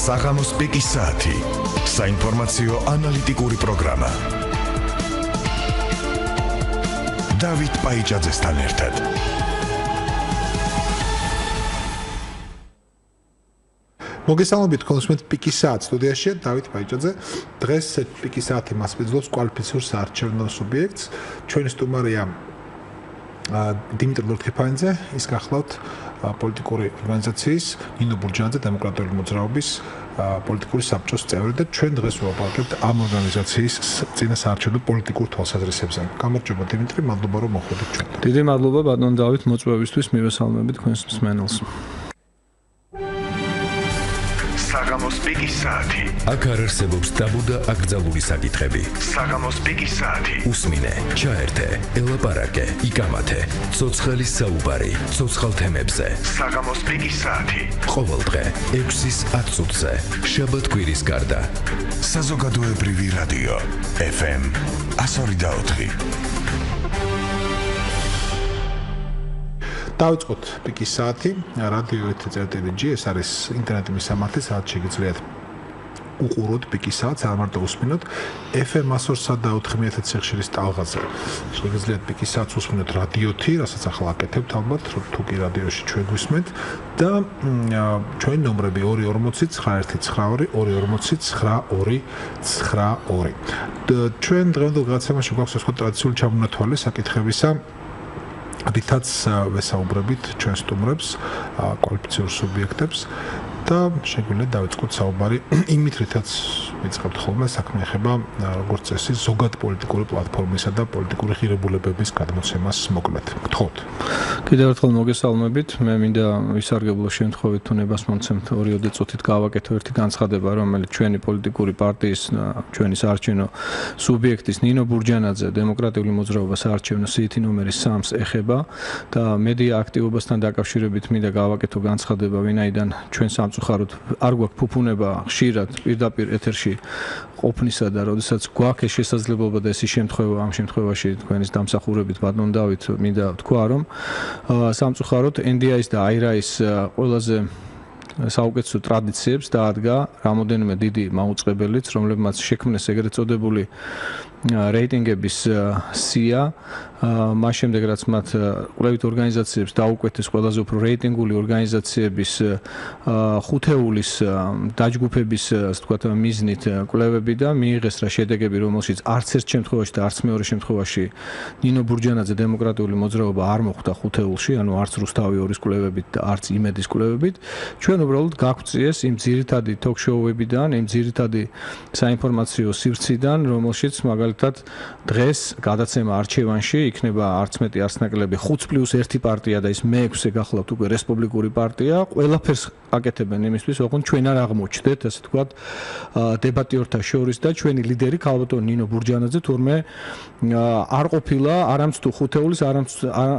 საღამოს პიკის საათი. საინფორმაციო ანალიტიკური პროგრამა. დავით პაიჭაძესთან ერთად. მოგესალმებით კონსუმენტ პიკის საათი სტუდიაში დავით პაიჭაძე. დღეს პიკის საათი მასპინძლობს კვალიფიციურ საარჩევნო სუბიექტს. ჩვენი სტუმარია დიმიტრი ლორთქიფანიძე, ის გახლავთ პოლიტიკური ორგანიზაციის ნინო ბურჯანაძე დემოკრატიული მოძრაობის პოლიტიკური საბჭოს წევრი და ჩვენ დღეს ვაპარაკებთ ამ ორგანიზაციის წინა საარჩევნო პოლიტიკურ თვალსაზრისებზე. გამარჯობა დიმიტრი, მადლობა რომ მოხვედით ჩვენ. დიდი მადლობა ბატონ დავით მოწვევისთვის, მივესალმებით თქვენს მსმენელს. საღამოს პიკის საათი. აქ არ არსებობს ტაბუ და აკრძალული საკითხები. საღამოს პიკის საათი. უსმინე, ჩაერთე, ელაპარაკე, იკამათე. ცოცხალი საუბარი, ცოცხალ თემებზე. საღამოს პიკის საათი. ყოველდღე 6-ის 10 წუთზე. შაბათ-კვირის გარდა. საზოგადოებრივი რადიო FM 102.4. დავიწყოთ პიკის საათი. რადიო ETC.GG, ეს არის ინტერნეტის მისამართი, სადაც შეგიძლიათ უყუროთ პიკის საათს, არ მარტო უსმინოთ. FM 102.4 MHz სიხშირის ტალღაზე. შეგიძლიათ პიკის საათს უსმინოთ რადიოთი, რასაც ახლა აკეთებთ ალბათ, თუ კი რადიოში ჩვენ გვისმენთ და ჩვენი ნომრები 240 919 240 922. ჩვენ დღევანდელ გადაცემაში გვაქვს ეს ტრადიციული ჩამონათვალი საკითხებისა, რითაც ვესაუბრებით ჩვენ სტუმრებს, კვალიფიციურ სუბიექტებს და შეგვიძლია დავიწყოთ საუბარი იმით, რითაც ვიწყებთ ხოლმე საქმე ეხება როგორც წესი ზოგად პოლიტიკური პლატფორმისა და პოლიტიკური ღირებულებების გადმოცემას მოკლედ. გთხოვთ. კიდევ ერთხელ მოგესალმებით. მე მინდა ვისარგებლო შემთხვევით თუ ნებას მომცემთ 2 წუთით გავაკეთო ერთი განცხადება, რომელიც ჩვენი პოლიტიკური პარტიის, ჩვენი საარჩევნო სუბიექტის ნინო ბურჯანაძე დემოკრატიული მოძრაობა საარჩევნო სიითი ნომერი 3-ს ეხება და მედია აქტივობასთან დაკავშირებით მინდა გავაკეთო განცხადება, ვინაიდან ჩვენ სამწუხაროდ არ გვაქვს ფუფუნება ხშირად პირდაპირ ეთერში ყოფნისა და როდესაც გვაქვს ეს შესაძლებლობა და ეს შემთხვევა, ამ შემთხვევაში თქვენის დამსახურებით ბატონ დავით მინდა თქვა, რომ სამწუხაროდ NDI-ის და IRA-ის ყველაზე საუკეთესო ტრადიციებს დაადგა რამოდენიმე დიდი მაუწყებელიც, რომლებმაც შექმნეს ეგრეთ წოდებული რეიტინგების სია, მას შემდეგ რაც მათ კვლევით ორგანიზაციებს დაუკვეთეს ყველაზე უფრო რეიტინგული ორგანიზაციების ხუთეულის დაჯგუფების, ასე ვთქვათ, მიზნით კვლევები და მიიღეს რა შედეგები, რომელშიც არც ერთ შემთხვევაში და არც მეორე შემთხვევაში ნინო ბურჯანაძე დემოკრატიული მოძრაობა არ მოხვდა ხუთეულში, ანუ არც რუსთავი 2-ის კვლევებით და არც იმედის კვლევებით. ჩვენ უბრალოდ გაგვწიეს იმ ძირითადი ток-შოუებიდან, იმ ძირითადი საინფორმაციო სივრციდან, რომელშიც მაგალითად დღეს გადაცემა არჩევანში იქნება არც მეტი არც ნაკლები 5+1 პარტია და ის მე-6-ე გახლავთ უკვე რესპუბლიკური პარტია, ყველაფერს აკეთებენ იმისთვის, ოღონდ ჩვენ არ აღმოჩნდეთ, ასე ვთქვათ, დებატიორთა შორის და ჩვენი ლიდერი ქალბატონი ნინო ბურჯანაძე თურმე არ ყოფილა არამც თუ ხუთეულის,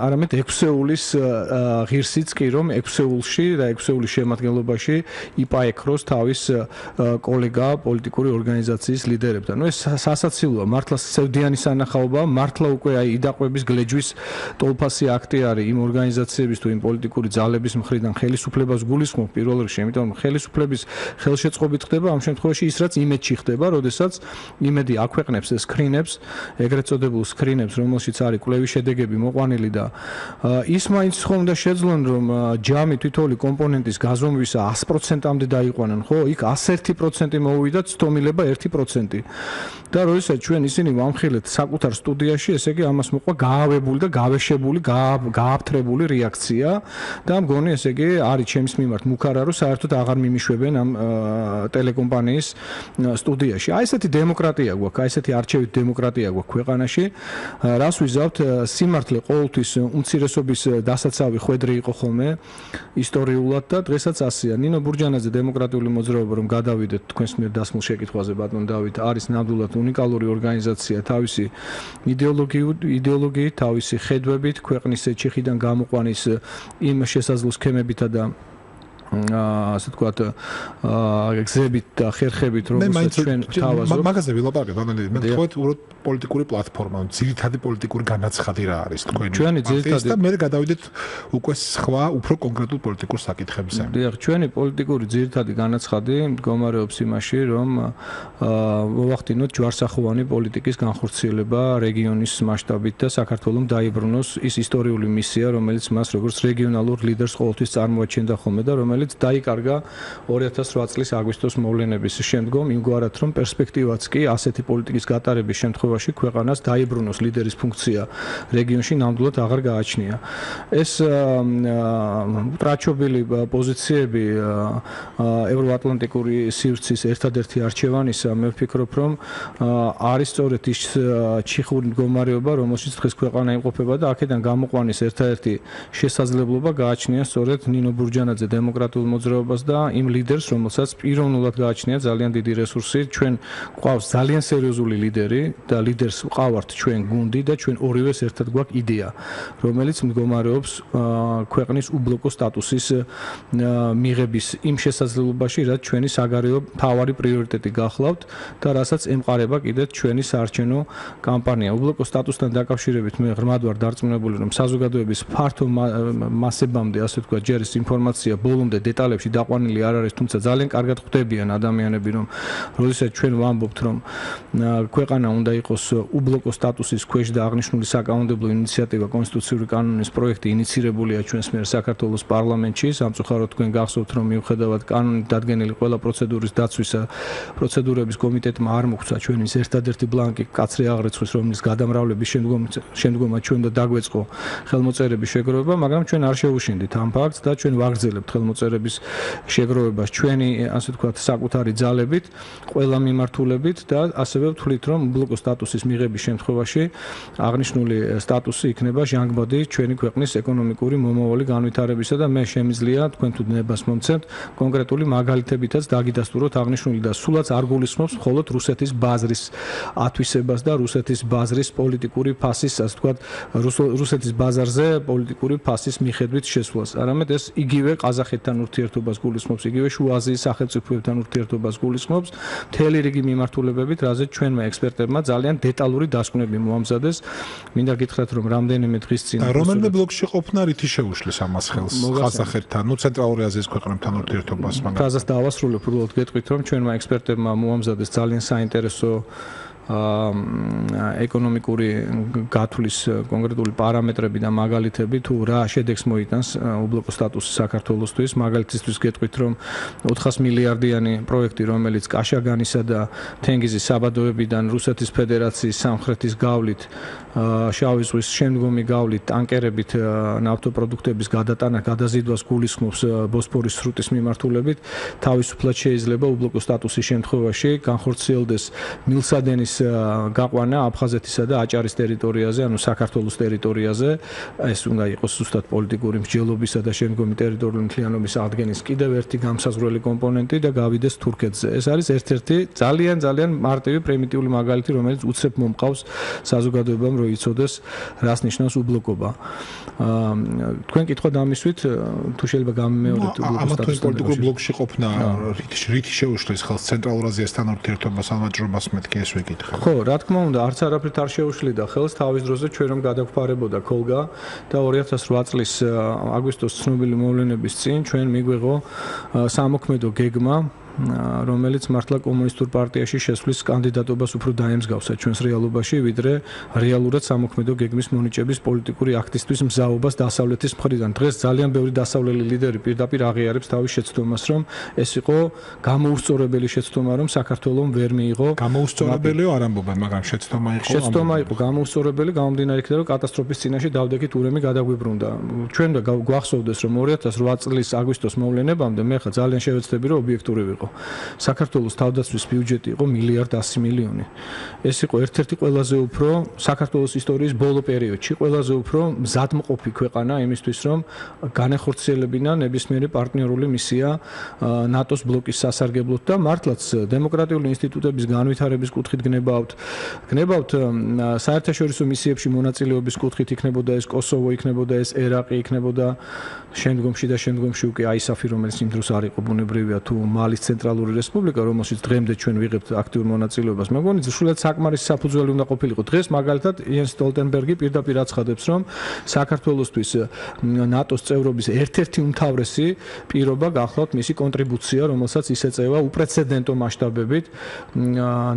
არამედ 6-ეულის ღირსიც კი, რომ 6-ეულში და 6-ეულის შემადგენლობაში იპაექროს თავის კოლეგა პოლიტიკური ორგანიზაციის ლიდერებთან. ნუ ეს სასაცილოა, მართლა სევდიანი სანახაობა, მართლა უკვე აი იდაყვების გლეჯვის ტოლფასი აქტი არის იმ ორგანიზაციების თუ იმ პოლიტიკური ძალების მხრიდან ხელისუფლებას გულისხმობ პირველ რიგში, იმიტომ რომ ხელისუფლების ხელშეწყობით ხდება ამ შემთხვევაში ის რაც იმედში ხდება, როდესაც იმედი აქვეყნებს სკრინებს, ეგრეთ წოდებულ სკრინებს, რომელშიც არის კვლევის შედეგები მოყვანილი და ის მაინც ხომ უნდა შეძლონ, რომ ჯამი თითოეული კომპონენტის გაზომვისა 100%-მდე დაიყვანონ, ხო? იქ 101% მოუვიდა ცდომილება 1%. და როდესაც ჩვენ ისინი ვამხილეთ საკუთარ სტუდიაში, ესე იგი ამას მოყვა გაავებული და გავეშებული, გააფთრებული რეაქცია და მგონი ესე იგი არის ჩემს მიმართ მუქარა, რომ საერთოდ აღარ მიმიშვებენ ამ ტელეკომპანიის სტუდიაში. აი ესეთი დემოკრატია გვაქვს, აი ესეთი არჩევით დემოკრატია გვაქვს ქვეყანაში. რას ვიზავთ, სიმართლე ყოველთვის უმცირესობის დასაცავი ხვედრი იყო ხოლმე ისტორიულად და დღესაც ასეა. ნინო ბურჯანაძე დემოკრატიული მოძრაობა რომ გადავიდეთ თქვენს მიერ დასმულ შეკითხვაზე ბატონ დავით, არის ნამდვილად უნიკალური ორგანიზაცია თავისი იდეოლოგიით, თავისი ხედვებით, ქვეყნის ჩიხიდან გამოყვანის იმ შესაძლო სქემებითა და ასე ვთქვათ, გზებით და ხერხებით რომელსაც ჩვენ თავაზობთ. მაგაზე ვილაპარაკებ, მე თქვით უბრალოდ პოლიტიკური პლატფორმა, ძირითადი პოლიტიკური განაცხადი რა არის თქვენი პარტიის და მე გადავიდეთ უკვე სხვა უფრო კონკრეტულ პოლიტიკურ საკითხებზე. დიახ, ჩვენი პოლიტიკური ძირითადი განაცხადი მდგომარეობს იმაში, რომ მოვახდინოთ ჯვარსახოვანი პოლიტიკის განხორციელება რეგიონის მასშტაბით და საქართველოს დაიბრუნოს ის ისტორიული მისია, რომელიც მას როგორც რეგიონალურ ლიდერს ყოველთვის წარმოაჩენდა ხოლმე და რომელიც დაიკარგა 2008 წლის აგვისტოს მოვლენების შემდგომ, იმგვარად რომ პერსპექტივაც კი ასეთი პოლიტიკის გატარების შემთხვევაში ქვეყანას დაიბრუნოს ლიდერის ფუნქცია რეგიონში ნამდვილად აღარ გააჩნია. ეს ტრაჩობილი პოზიციები ევროატლანტიკური სივრცის ერთადერთი არჩევანისა, მე ვფიქრობ, რომ არის სწორედ ის ჩიხური მდგომარეობა, რომელშიც დღეს ქვეყანა იმყოფება და აქედან გამოყვანის ერთადერთი შესაძლებლობა გააჩნია სწორედ ნინო ბურჯანაძე დემოკრატიულ მოძრაობას და იმ ლიდერს, რომელსაც პიროვნულად გააჩნია ძალიან დიდი რესურსი. ჩვენ გვყავს ძალიან სერიოზული ლიდერი და ლიდერს ვყავართ ჩვენ გუნდი და ჩვენ ორივეს ერთად გვაქვს იდეა, რომელიც მდგომარეობს ქვეყნის უბლოკო სტატუსის მიღების იმ შესაძლებლობაში, რაც ჩვენი საგარეო მთავარი პრიორიტეტი გახლავთ და რასაც ემყარება კიდეც ჩვენი საარჩევნო კამპანია. უბლოკო სტატუსთან დაკავშირებით მე ღრმად ვარ დარწმუნებული, რომ საზოგადოების ფართო მასებამდე, ასე ვთქვათ, ჯერ ეს ინფორმაცია ბოლომდე დეტალებში დაყვანილი არ არის, თუმცა ძალიან კარგად ხვდებიან ადამიანები, რომ როდესაც ჩვენ ვამბობთ, რომ ქვეყანა უნდა იყოს უბლოკო სტატუსის ქვეშ და აღნიშნული საკანონმდებლო ინიციატივა კონსტიტუციური კანონის პროექტი ინიცირებულია ჩვენს მიერ საქართველოს პარლამენტში. სამწუხაროდ თქვენ გახსოვთ, რომ მიუხედავად კანონით დადგენილი ყველა პროცედურის დაცვისა პროცედურების კომიტეტმა არ მოგვცა ჩვენი ერთადერთი ბლანკი კაცრი აღრიცხვის, რომლის გადამრავლების შემდგომაც ჩვენ უნდა დაგვეწყო ხელმოწერების შეგროვება, მაგრამ ჩვენ არ შევუშინდით ამ ფაქტს და ჩვენ ვაგრძელებთ ხელმოწერების შეგროვებას ჩვენი, ასე ვთქვათ, საკუთარი ძალებით, ყველა მიმართულებით და ასევე ვთვლით, რომ უბლოკო სტატუსის მიღების შემთხვევაში აღნიშნული სტატუსი იქნება ჟანგბადი ჩვენი ქვეყნის ეკონომიკური მომავალი განვითარებისა და მე შემიძლია თქვენ თუ ნებას მომცემთ კონკრეტული მაგალითებითაც დაგიდასტუროთ აღნიშნული და სულაც არ გულისხმობს მხოლოდ რუსეთის ბაზრის ათვისებას და რუსეთის ბაზრის პოლიტიკური ფასის, ასე ვთქვათ, რუსეთის ბაზარზე პოლიტიკური ფასის მიხედვით შესვლას. არამედ ეს იგივე ყაზახეთთან ურთიერთობას გულისხმობს, იგივე შუა აზიის სახელმწიფოებთან ურთიერთობას გულისხმობს, მთელი რიგი მიმართულებებით, რაზეც ჩვენმა ექსპერტებმა ძალიან დეტალური დასკვნები მოამზადეს. მინდა გითხრათ, რომ რამდენიმე დღის წინ რომელიმე ბლოკში ყოფნა რითი შეუშლის ამას ხელს ყაზახეთთან, ნუ ცენტრალური აზიის ქვეყნებთან ურთიერთობას, მაგრამ ფრაზას დავასრულებ, უბრალოდ გეტყვით, რომ ჩვენმა ექსპერტებმა მოამზადეს ძალიან საინტერესო ეკონომიკური გათვლის კონკრეტული პარამეტრები და მაგალითები თუ რა შედეგს მოიტანს უბლოკო სტატუსი საქართველოსთვის. მაგალითისთვის გეტყვით, რომ 400 მილიარდიანი პროექტი, რომელიც კაშაგანისა და თენგიზის საბადოებიდან რუსეთის ფედერაციის სამხრეთის გავლით, შავი ზღვის შემდგომი გავლით, ტანკერებით ნავთობპროდუქტების გადატანა, გადაზიდვას გულისხმობს ბოსფორის სრუტის მიმართულებით, თავისუფლად შეიძლება უბლოკო სტატუსის შემთხვევაში განხორციელდეს მილსადენის გაყვანა აფხაზეთისა და აჭარის ტერიტორიაზე, ანუ საქართველოს ტერიტორიაზე. ეს უნდა იყოს ზუსტად პოლიტიკური მსჯელობისა და შემდგომი ტერიტორიული მთლიანობის აღდგენის კიდევ ერთი გამსაზღვრელი კომპონენტი და გავიდეს თურქეთზე. ეს არის ერთ-ერთი ძალიან მარტივი პრიმიტიული მაგალითი, რომელიც უცებ მომყავს საზოგადოებამ, რომ იცოდეს, რას ნიშნავს უბლოკობა. თქვენ კითხვა დამისვით, თუ შეიძლება გამიმეორებთ უბლოკო სტატუსთან პოლიტიკურ ბლოკში ყოფნა რითი შეუშლის ხელს ცენტრალურ აზიასთან ურთიერთობას, ამაჯრობას მეთქი ეს ვიკითხე. ხო, რა თქმა უნდა, არც არაფრით არ შეუშლიდა ხელს თავის დროზე ჩვენ რომ გადაგვფარებოდა ქოლგა და 2008 წლის აგვისტოს ცნობილი მოვლენების წინ ჩვენ მიგვიღო სამოქმედო გეგმა, რომელიც მართლა კომუნისტურ პარტიაში შესვლის კანდიდატობას უფრო დაემსგავსა ჩვენს რეალობაში, ვიდრე რეალურად სამოქმედო გეგმის მონიჭების პოლიტიკური აქტისთვის მზაობას დასავლეთის მხრიდან. დღეს ძალიან ბევრი დასავლელი ლიდერი პირდაპირ აღიარებს თავის შეცდომას, რომ ეს იყო გამოუსწორებელი შეცდომა, რომ საქართველოს ვერ მიიღო. გამოუსწორებელიო არ ამბობენ, მაგრამ შეცდომა იყო. შეცდომა იყო გამოუსწორებელი, გამომდინარე იქიდან, რომ კატასტროფის წინაშე დავდექით ურემი გადაგვიბრუნდა. ჩვენ გვახსოვდეს, რომ 2008 წლის აგვისტოს მოვლენებამდე მე ხა ძალიან შევეცდები, რომ ობიექტური ვიყო. იყო. საქართველოს თავდაცვის ბიუჯეტი იყო 1.100 მილიონი. ეს იყო ერთ-ერთი ყველაზე უფრო საქართველოს ისტორიის ბოლო პერიოდში ყველაზე უფრო მზადმყოფი ქვეყანა იმისთვის, რომ განეხორციელებინა ნებისმიერი პარტნიორული მისია ნატოს ბლოკის სასარგებლოდ და მართლაც დემოკრატიული ინსტიტუტების განვითარების კუთხით გნებავთ საერთაშორისო მისიებში მონაწილეობის კუთხით იქნებოდა ეს კოსოვო, იქნებოდა ეს ერაყი, იქნებოდა შემდგომში უკვე აისაფი, რომელიც იმ დროს არ იყო ბუნებრივია, თუ მალის ცენტრალური რესპუბლიკა, რომელშიც დღემდე ჩვენ ვიღებთ აქტიურ მონაწილეობას. მე მგონი სრულიად საკმარისი საფუძველი უნდა ყოფილიყო. დღეს მაგალითად იენს სტოლტენბერგი პირდაპირ აცხადებს, რომ საქართველოსთვის ნატოს წევრობის ერთ-ერთი უმთავრესი პირობა გახლავთ მისი კონტრიბუცია, რომელსაც ის ეწევა უპრეცედენტო მასშტაბებით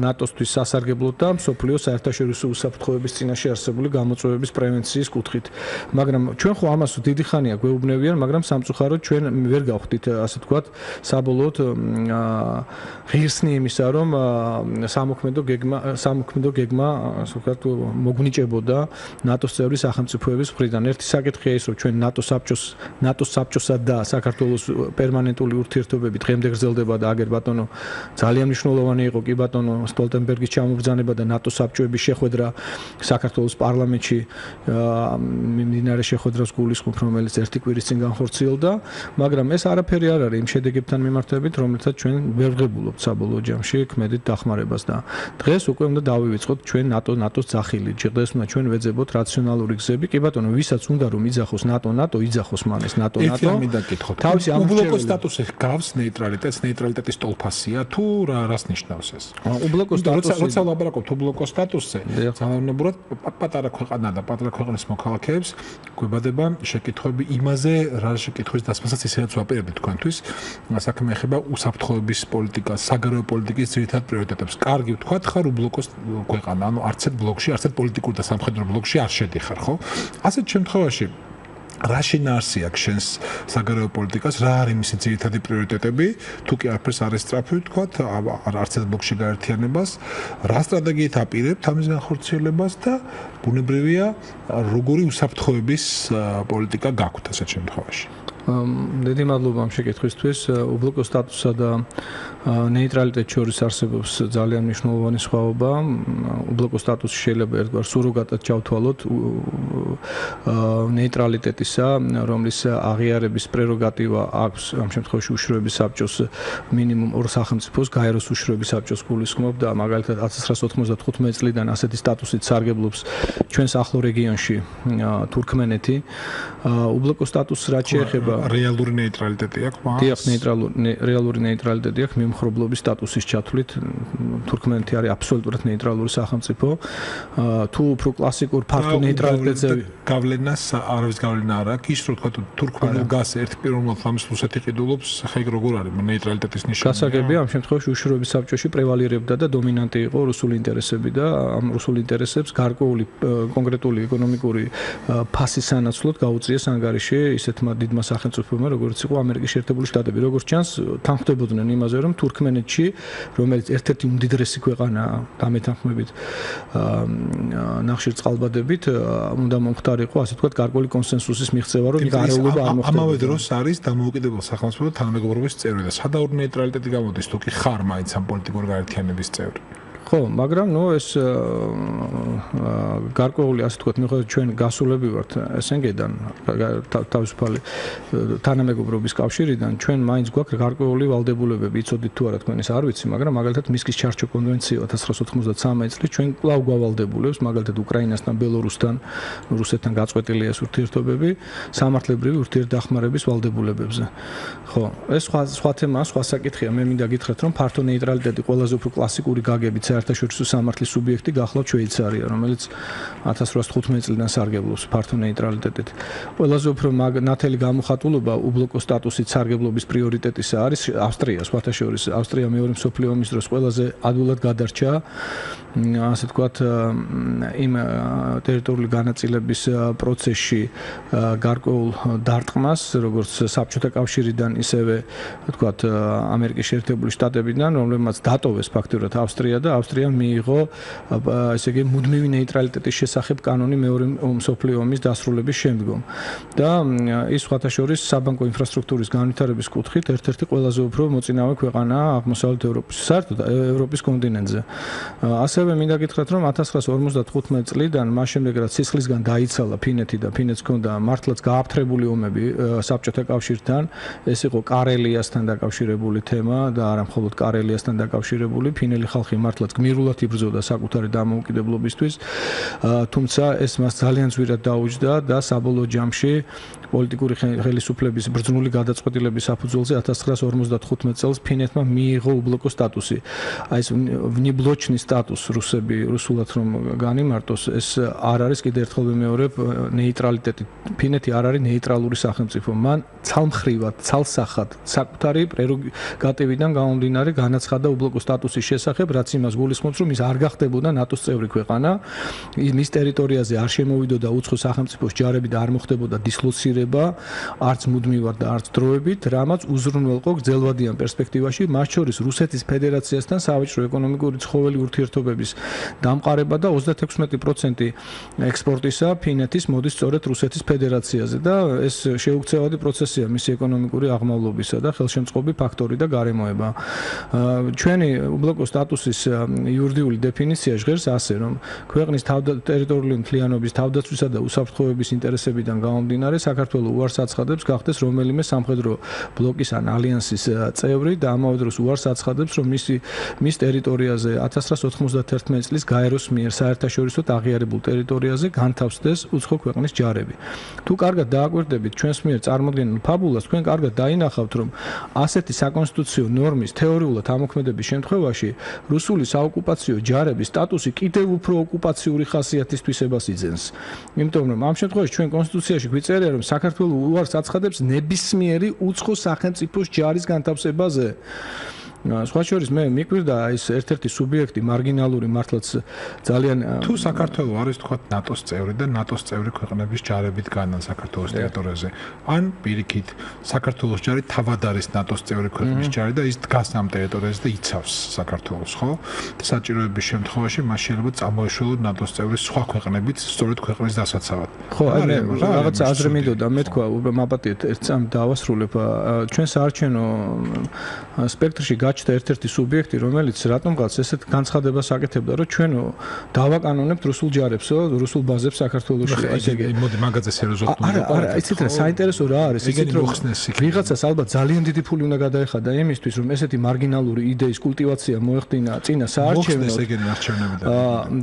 ნატოსთვის სასარგებლოდ და მსოფლიოს საერთაშორისო უსაფრთხოების წინაშე არსებული გამოწვევების პრევენციის კუთხით. მაგრამ ჩვენ ხო ამას დიდი ხანია გვეუბნებიან, მაგრამ სამწუხაროდ ჩვენ ვერ გავხდით, ასე ვთქვათ, საბოლოოდ ღირსნი იმისა, რომ სამოქმედო გეგმა, ასე ვთქვათ, მოგნიჭებოდა ნატოს წევრი სახელმწიფოების მხრიდან. ერთი საკითხია ის, რომ ჩვენ ნატოს საბჭოსა და საქართველოს პერმანენტული ურთიერთობები დღემდე გრძელდება და აგერ ბატონო ძალიან მნიშვნელოვანი იყო კი ბატონო სტოლტენბერგის ჩამობრძანება და ნატოს საბჭოების შეხვედრა საქართველოს პარლამენტში მიმდინარე შეხვედრას გულისხმობ, რომელიც ერთი კვირის წინ განხორციელდა, მაგრამ ეს არაფერი არ არის იმ შედეგებთან მიმართებით, რომლითაც ჩვენ ვერ ვღებულობთ საბოლოო ჯამში ქმედით დახმარებას და დღეს უკვე უნდა დავივიწყოთ ჩვენ ნატოს ძახილი. დღეს უნდა ჩვენ ვეძებოთ რაციონალური გზები. კი ბატონო, ვისაც უნდა რომ იძახოს ნატო, იძახოს მან ეს ნატო. ერთი ამინდა კითხოთ. თავისი უბლოკო სტატუსი გავს ნეიტრალიტეტს, ნეიტრალიტეტის ტოლფასია თუ რას ნიშნავს ეს? უბლოკო სტატუსი, როცა ვლაპარაკობთ უბლოკო სტატუსზე, ძალიანობურად პატარა ქვეყანა და პატარა ქვეყნის მოქალაქეებს გვებადება შეკითხვები იმაზე, რა შეკითხვის დასმასაც ისედაც ვაპირებთ თქვენთვის. საქმე ეხება უსაფრთხოების პოლიტიკას, საგარეო პოლიტიკის ძირითად პრიორიტეტებს. კარგი ვთქვათ, ხარ უბლოკო ქვეყანა, ანუ არც ერთ ბლოკში, არც ერთ პოლიტიკურ და სამხედრო ბლოკში არ შედიხარ, ხო? ასეთ შემთხვევაში რა შინაარსი აქვს შენს საგარეო პოლიტიკას, რა არის მისი ძირითადი პრიორიტეტები, თუ კი არაფერს არ ესწრაფი, ვთქვათ, არც ერთ ბლოკში გაერთიანებას, რა სტრატეგიით აპირებთ ამის განხორციელებას და ბუნებრივია, როგორი უსაფრთხოების პოლიტიკა გაქვთ ასეთ შემთხვევაში. დიდი მადლობა ამ შეკითხვისთვის. უბლოკო სტატუსსა და ნეიტრალიტეტ შორის არსებობს ძალიან მნიშვნელოვანი სხვაობა. უბლოკო სტატუსი შეიძლება ერთგვარ სუროგატად ჩავთვალოთ ნეიტრალიტეტისა, რომლის აღიარების პრეროგატივა აქვს ამ შემთხვევაში უშროების საბჭოს მინიმუმ ორ სახელმწიფოს, გაეროს უშროების საბჭოს გულისხმობ და მაგალითად 1995 წლიდან ასეთი სტატუსით სარგებლობს ჩვენს ახლო რეგიონში თურქმენეთი. უბლოკო სტატუსს რაც შეეხება რეალური ნეიტრალიტეტი აქვს მას? დიახ, რეალური ნეიტრალიტეტი აქვს მიმხრობლობის სტატუსის ჩათვლით. თურქმენეთი არის აბსოლუტურად ნეიტრალური სახელმწიფო. თუ უფრო კლასიკურ ფართო ნეიტრალიტეტზე გავლენას არავის გავლენა არ აქვს, ის რომ თქვა თურქმენულ გაზს ერთი პირველად ამის რუსეთი ყიდულობს, ხა იქ როგორ არის ნეიტრალიტეტის ნიშანი? გასაგებია, ამ შემთხვევაში უშროების საბჭოში პრევალირებდა და დომინანტი იყო რუსული ინტერესები და ამ რუსული ინტერესებს გარკვეული კონკრეტული ეკონომიკური ფასის სანაცვლოდ გაუწიეს ანგარიში ისეთმა დიდმა სახელმწიფოებმა, როგორც იყო ამერიკის შეერთებული შტატები. როგორც ჩანს, თანხმდებოდნენ იმაზე, რომ თურქმენეთში, რომელიც ერთ-ერთი უმდიდრესი ქვეყანაა დამეთანხმებით ნახშირწყალბადებით, უნდა მომხდარიყო, ასე ვთქვათ, გარკვეული კონსენსუსის მიღწევა, რომ გარეულობა არ მოხდებოდა. ამავე დროს არის დამოუკიდებელ სახელმწიფოთა თანამეგობრობის წევრი და სადავო ნეიტრალიტეტი გამოდის, თუ კი ხარ მაინც ამ პოლიტიკური გაერთიანების წევრი. ხო, მაგრამ ეს გარკვეული, ასე ვთქვათ, მიუხედავად ჩვენ გასულები ვართ SNG-დან, თავისუფალი თანამეგობრობის კავშირიდან, ჩვენ მაინც გვაქვს გარკვეული ვალდებულებები, იცოდით თუ არა თქვენ ეს არ ვიცი, მაგრამ მაგალითად მისკის ჩარჩო კონვენცია 1993 წლის ჩვენ კვლავ გვავალდებულებს, მაგალითად უკრაინასთან, ბელორუსთან, რუსეთთან გაწყვეტილია ეს ურთიერთობები, სამართლებრივი ურთიერთდახმარების ვალდებულებებზე. ხო, ეს სხვა თემაა, სხვა საკითხია. მე მინდა გითხრათ, რომ ფართო ნეიტრალიტეტი ყველაზე უფრო კლასიკური გაგებით საერთაშორისო სამართლის სუბიექტი გახლავთ შვეიცარია, რომელიც 1815 წლიდან სარგებლობს ფართო ნეიტრალიტეტით. ყველაზე უფრო ნათელი გამოხატულობა უბლოკო სტატუსით სარგებლობის პრიორიტეტისა არის ავსტრია, სხვათა შორის ავსტრია მეორე მსოფლიო ომის დროს ყველაზე ადვილად გადარჩა, ასე ვთქვათ, იმ ტერიტორიული განაწილების პროცესში გარკვეულ დარტყმას, როგორც საბჭოთა კავშირიდან, ისევე ვთქვათ, ამერიკის შეერთებული შტატებიდან, რომლებმაც დატოვეს ფაქტურად ავსტრია და ავსტრიამ მიიღო ესე იგი მუდმივი ნეიტრალიტეტის შესახებ კანონი მეორე მსოფლიო ომის დასრულების შემდგომ. და ის სხვათა შორის საბანკო ინფრასტრუქტურის განვითარების კუთხით ერთ-ერთი ყველაზე უფრო მოწინავე ქვეყანაა აღმოსავლეთ ევროპის, საერთოდ ევროპის კონტინენტზე. ასევე მინდა გითხრათ, რომ 1955 წლიდან მას შემდეგ რაც სისხლისგან დაიცალა ფინეთი და ფინეთს ჰქონდა მართლაც გააფთრებული ომები საბჭოთა კავშირთან, ეს იყო კარელიასთან დაკავშირებული თემა და არა მხოლოდ კარელიასთან დაკავშირებული, ფინელი ხალხი მართლაც გმირულად იბრძოდა საკუთარი დამოუკიდებლობისთვის, თუმცა ეს მას ძალიან ძვირად დაუჯდა და საბოლოო ჯამში პოლიტიკური ხელისუფლების ბრძნული გადაწყვეტილების საფუძველზე 1955 წელს ფინეთმა მიიღო უბლოკო სტატუსი. აი ეს ვნიბლოჩნის სტატუსი რუსულად რომ განიმარტოს, ეს არ არის კიდევ ერთხელ ვიმეორებ ნეიტრალიტეტი. ფინეთი არ არის ნეიტრალური სახელმწიფო. მან ცალმხრივად, ცალსახად საკუთარი პრეროგატივიდან გამომდინარე განაცხადა უბლოკო სტატუსის შესახებ, რაც იმას გულისხმობს, რომ ის არ გახდებოდა ნატოს წევრი ქვეყანა. მის ტერიტორიაზე არ შემოვიდოდა უცხო სახელმწიფოს ჯარები და არ მოხდებოდა დისლოცირება, არც მუდმივად და არც დროებით, რამაც უზრუნველყო გრძელვადიან პერსპექტივაში, მათ შორის რუსეთის ფედერაციასთან სავაჭრო ეკონომიკური ცხოველი ურთიერთობების დამყარება და 36% ექსპორტისა ფინეთის მოდის სწორედ რუსეთის ფედერაციაზე და ეს შეუქცევადი პროცესია მისი ეკონომიკური აღმავლობისა და ხელშემწყობი ფაქტორი და გარემოება. ჩვენი უბლოკო სტატუსის იურიდიული დეფინიცია ჟღერს ასე, რომ ქვეყნის ტერიტორიული მთლიანობის თავდაცვისა და უსაფრთხოების ინტერესებიდან გამომდინარე საქართველოს უარს აცხადებს გახდეს რომელიმე სამხედრო ბლოკის ან ალიანსის წევრი და ამავე დროს უარს აცხადებს, რომ მის ტერიტორიაზე 1991 წლის გაეროს მიერ საერთაშორისოდ აღიარებულ ტერიტორიაზე განთავსდეს უცხო ქვეყნის ჯარები. თუ კარგად დააკვირდებით ჩვენს მიერ წარმოდგენილ ფაბულას, თქვენ კარგად დაინახავთ, რომ ასეთი საკონსტიტუციო ნორმის თეორიულად ამოქმედების შემთხვევაში რუსული საოკუპაციო ჯარების სტატუსი კიდევ უფრო ოკუპაციური ხასიათისთვისებას იძენს. იმიტომ რომ ამ შემთხვევაში ჩვენ კონსტიტუციაში გვიწერია, რომ საქართველოს უარს აცხადებს ნებისმიერი უცხო სახელმწიფოს ჯარის განთავსებაზე. სხვა შორის მე მიკვირდა ის ერთ-ერთი სუბიექტი მარგინალური მართლაც ძალიან თუ საქართველოს არის თქვა ნატოს წევრი და ნატოს წევრი ქვეყნების ჯარებით განან საქართველოს ტერიტორიაზე, ან პირიქით საქართველოს ჯარი თავად არის ნატოს წევრი ქვეყნის ჯარი და ის დგას ამ ტერიტორიაზე და იცავს საქართველოს, ხო? საჭიროების შემთხვევაში მას შეიძლება წამოეშველოს ნატოს წევრი სხვა ქვეყნებით სწორედ ქვეყნის დასაცავად. ხო, აი მე რაღაცა აზრი მინდოდა, მე თქვა, მაპატიეთ ერთ წამ დავასრულებ ჩვენ საარჩევნო სპექტრში გაჩნდა ერთ-ერთი სუბიექტი, რომელიც რატომღაც ესეთ განცხადებას აკეთებდა, რომ ჩვენო დავაკანონებთ რუსულ ჯარებსო, რუსულ ბაზებს საქართველოში. ესე იგი, მოდი მაგაზე სერიოზულად არა, იცით რა, საინტერესო რა არის, იცით რომ ვიღაცას ალბათ ძალიან დიდი ფული უნდა გადაეხადა იმისთვის, რომ ესეთი მარგინალური იდეის კულტივაცია მოეხდინა წინა საარჩევნოდ.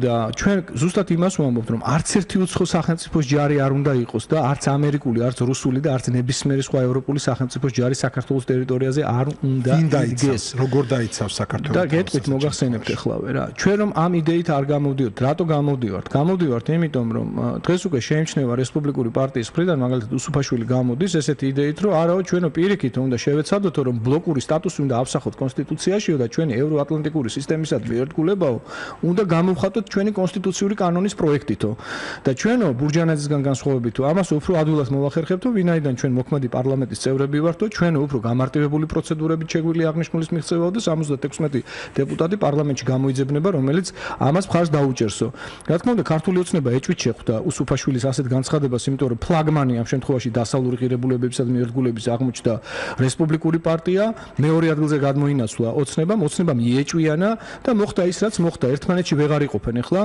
და ჩვენ ზუსტად იმას ვამბობთ, რომ არც ერთი უცხო სახელმწიფოს ჯარი არ უნდა იყოს და არც ამერიკული, არც რუსული და არც ნებისმიერი სხვა ევროპული სახელმწიფოს ჯარი საქართველოს ტერიტორიაზე არ უნდა იდგეს. როგორ დაიცავს საქართველოს? და გეტყვით მოგახსენებთ ეხლავე რა. ჩვენ რომ ამ იდეით არ გამოვდივართ, რატო გამოვდივართ? გამოვდივართ იმიტომ, რომ დღეს უკვე შეიმჩნევა რესპუბლიკური პარტიის მხრიდან, მაგალითად უსუფაშვილი გამოდის ესეთი იდეით, რომ არაო ჩვენო პირიქით უნდა შევეცადოთ, რომ ბლოკური სტატუსი უნდა ავსახოთ კონსტიტუციაშიო და ჩვენი ევროატლანტიკური სისტემისადმი ერთგულებაო უნდა გამოვხატოთ ჩვენი კონსტიტუციური კანონის პროექტითო. და ჩვენო ბურჯანაძისგან განსხვავებით, ამას უფრო ადვილად მოვახერხებთ, ვინაიდან ჩვენ მოქმედი პარლამენტის წევრები ვართ, ჩვენო უფრო გამარტივებული პროცედურებით შეგვიძლია აღნიშნულის მიღწევა და 76 დეპუტატი პარლამენტში გამოიძებნება, რომელიც ამას მხარს დაუჭერსო. რა თქმა უნდა, ქართული ოცნება ეჭვით შეხვდა უსუფაშვილის ასეთ განცხადებას, იმიტომ რომ ფლაგმანი ამ შემთხვევაში დასავლური ღირებულებებისადმი ერთგულების აღმოჩნდა რესპუბლიკური პარტია, მეორე ადგილზე გადმოინაცვლა ოცნებამ იეჭვიანა და მოხდა ის, რაც მოხდა. ერთმანეთში ვეღარ იყოფენ ახლა,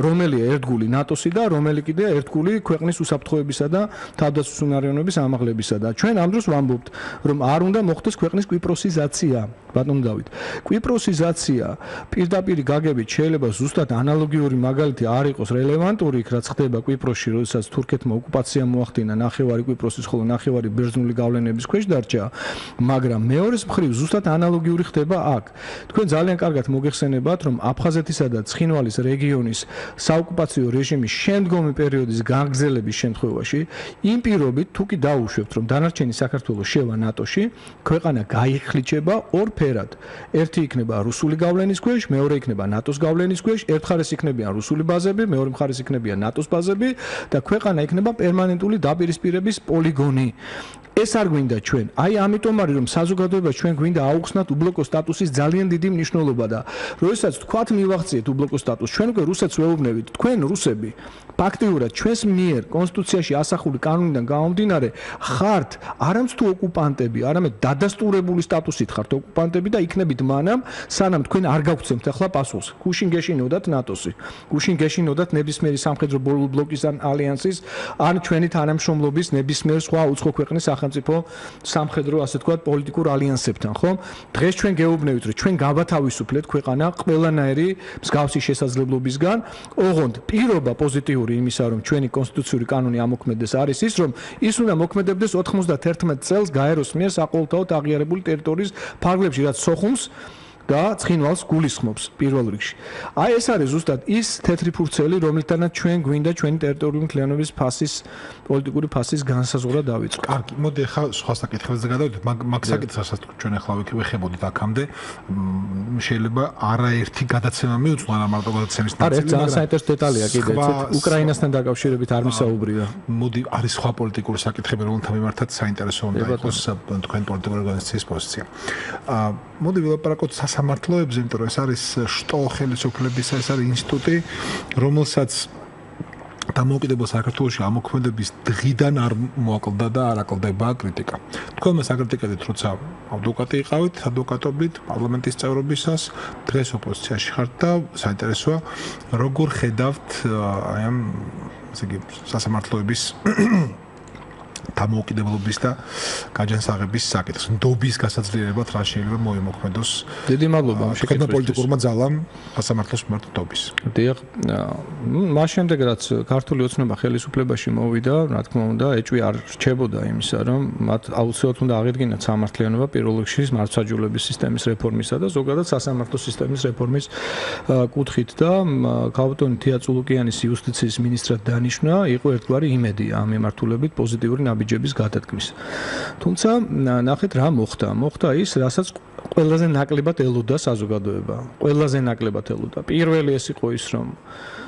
რომელია ერთგული ნატოსი და რომელი კიდე ერთგული ქვეყნის უსაფრთხოებისა და თავდაცვისუნარიანობის ამაღლებისა და ჩვენ ამ დროს ვამბობთ, რომ არ უნდა მოხდეს ქვეყნის კვიპროსიზაცია. ბატონო დავით, კვიპროსიზაცია პირდაპირ გაგებით შეიძლება ზუსტად ანალოგიური მაგალითი არ იყოს რელევანტური, იქ რაც ხდება კვიპროსში, როდესაც თურქეთმა ოკუპაცია მოახდინა ნახევარი კვიპროსის, ხოლო ნახევარი ბერძნული გავლენების ქვეშ დარჩა, მაგრამ მეორეს მხრივ ზუსტად ანალოგიური ხდება აქ. თქვენ ძალიან კარგად მოგეხსენებათ, რომ აფხაზეთისა და ცხინვალის რეგიონის საოკუპაციო რეჟიმის შემდგომი პერიოდის გაგრძელების შემთხვევაში, იმ პირობით თუ კი დაუშვებთ, რომ დანარჩენი საქართველოს შევა ნატოში, ქვეყანა გაიხლიჩება ორ ორ ფერად. ერთი იქნება რუსული გავლენის ქვეშ, მეორე იქნება ნატოს გავლენის ქვეშ, ერთ მხარეს იქნებიან რუსული ბაზები, მეორე მხარეს იქნებიან ნატოს ბაზები და ქვეყანა იქნება პერმანენტული დაპირისპირების პოლიგონი. ეს არ გვინდა ჩვენ. აი ამიტომ არის რომ საზოგადოებას ჩვენ გვინდა აუხსნათ უბლოკო სტატუსის ძალიან დიდი მნიშვნელობა და როდესაც თქვათ მივაღწიეთ უბლოკო სტატუსს, ჩვენ უკვე რუსეთს ვეუბნებით, თქვენ რუსები ფაქტიურად ჩვენს მიერ კონსტიტუციაში ასახული კანონიდან გამომდინარე ხართ არამც თუ ოკუპანტები, არამედ დადასტურებული სტატუსით ხართ ოკუპანტები და იქნებით მანამ, სანამ თქვენ არ გაგვცემთ ახლა პასუხს. გუშინ გეშინოდათ ნატოსი, გუშინ გეშინოდათ ნებისმიერი სამხედრო ბლოკის ან ალიანსის ან ჩვენი თანამშრომლობის ნებისმიერ სხვა უცხო ქვეყნის სახელმწიფო სამხედრო, ასე თქვათ, პოლიტიკურ ალიანსებთან, ხო? დღეს ჩვენ გეუბნებით, რომ ჩვენ გავათავისუფლეთ ქვეყანა ყველანაირი მსგავსი შესაძლებლობისგან, ოღონდ პირობა პოზიტიური იმისა, რომ ჩვენი კონსტიტუციური კანონი ამოქმედეს არის ის, რომ ის უნდა მოქმედებდეს 91 წელს გაეროს მიერ საყოველთაოდ აღიარებული ტერიტორიის ფარგლებში, რაც სოხუმს და ცხინვალს გულისხმობს პირველ რიგში. აი ეს არის ზუსტად ის თეთრი ფურცელი, რომლითანაც ჩვენ გვინდა ჩვენი ტერიტორიული მთლიანობის ფასის, პოლიტიკური ფასის განსაზღვრა დავიწყოთ. კარგი, მოდი ახლა სხვა საკითხებზე გადავიდეთ. მაგ საკითხსაც ჩვენ ახლა ვიხებოდით აქამდე. შეიძლება არაერთი გადაცემა მიუძღვა რა მარტო გადაცემის ნაწილი. არის ძალიან საინტერესო დეტალია კიდეც, უკრაინასთან დაკავშირებით არ მისაუბრია. მოდი არის სხვა პოლიტიკური საკითხები, რომელთა მიმართაც საინტერესო უნდა იყოს თქვენ პოლიტიკური ორგანიზაციის პოზიცია. მოდი ვილაპარაკოთ სასამართლოებზე, იმიტომ რომ ეს არის შტო ხელისუფლებისა, ეს არის ინსტიტუტი, რომელსაც დამოუკიდებელ საქართველოში ამოქმედების დღიდან არ მოაკლდა და არ აკლდება კრიტიკა. თქვენ მას აკრიტიკებთ, როცა ადვოკატი იყავით, ადვოკატობით პარლამენტის წევრობისას, დღეს ოპოზიციაში ხართ და საინტერესოა, როგორ ხედავთ აი ამ ესე იგი სასამართლოების დამოუკიდებლობის და გაჯანსაღების საკითხს, ნდობის გასაძლიერებლად რა შეიძლება მოიმოქმედოს. დიდი მადლობა ამ შეკითხვის პოლიტიკურმა ძალამ სასამართლოს მიმართ ნდობის. დიახ, მას შემდეგ რაც ქართული ოცნება ხელისუფლებაში მოვიდა, რა თქმა უნდა, ეჭვი არ რჩებოდა იმისა, რომ მათ აუცილებლად უნდა აღედგინათ სამართლიანობა პირველ რიგში მართლმსაჯულების სისტემის რეფორმისა და ზოგადად სასამართლო სისტემის რეფორმის კუთხით და ქალბატონი თია წულუკიანის იუსტიციის მინისტრად დანიშნა, იყო ერთგვარი იმედი ამ მიმართულებით პოზიტიური ნაბიჯების გადადგმის. თუმცა ნახეთ რა მოხდა. მოხდა ის, რასაც ყველაზე ნაკლებად ელოდა საზოგადოება. ყველაზე ნაკლებად ელოდა. პირველი ეს იყო ის, რომ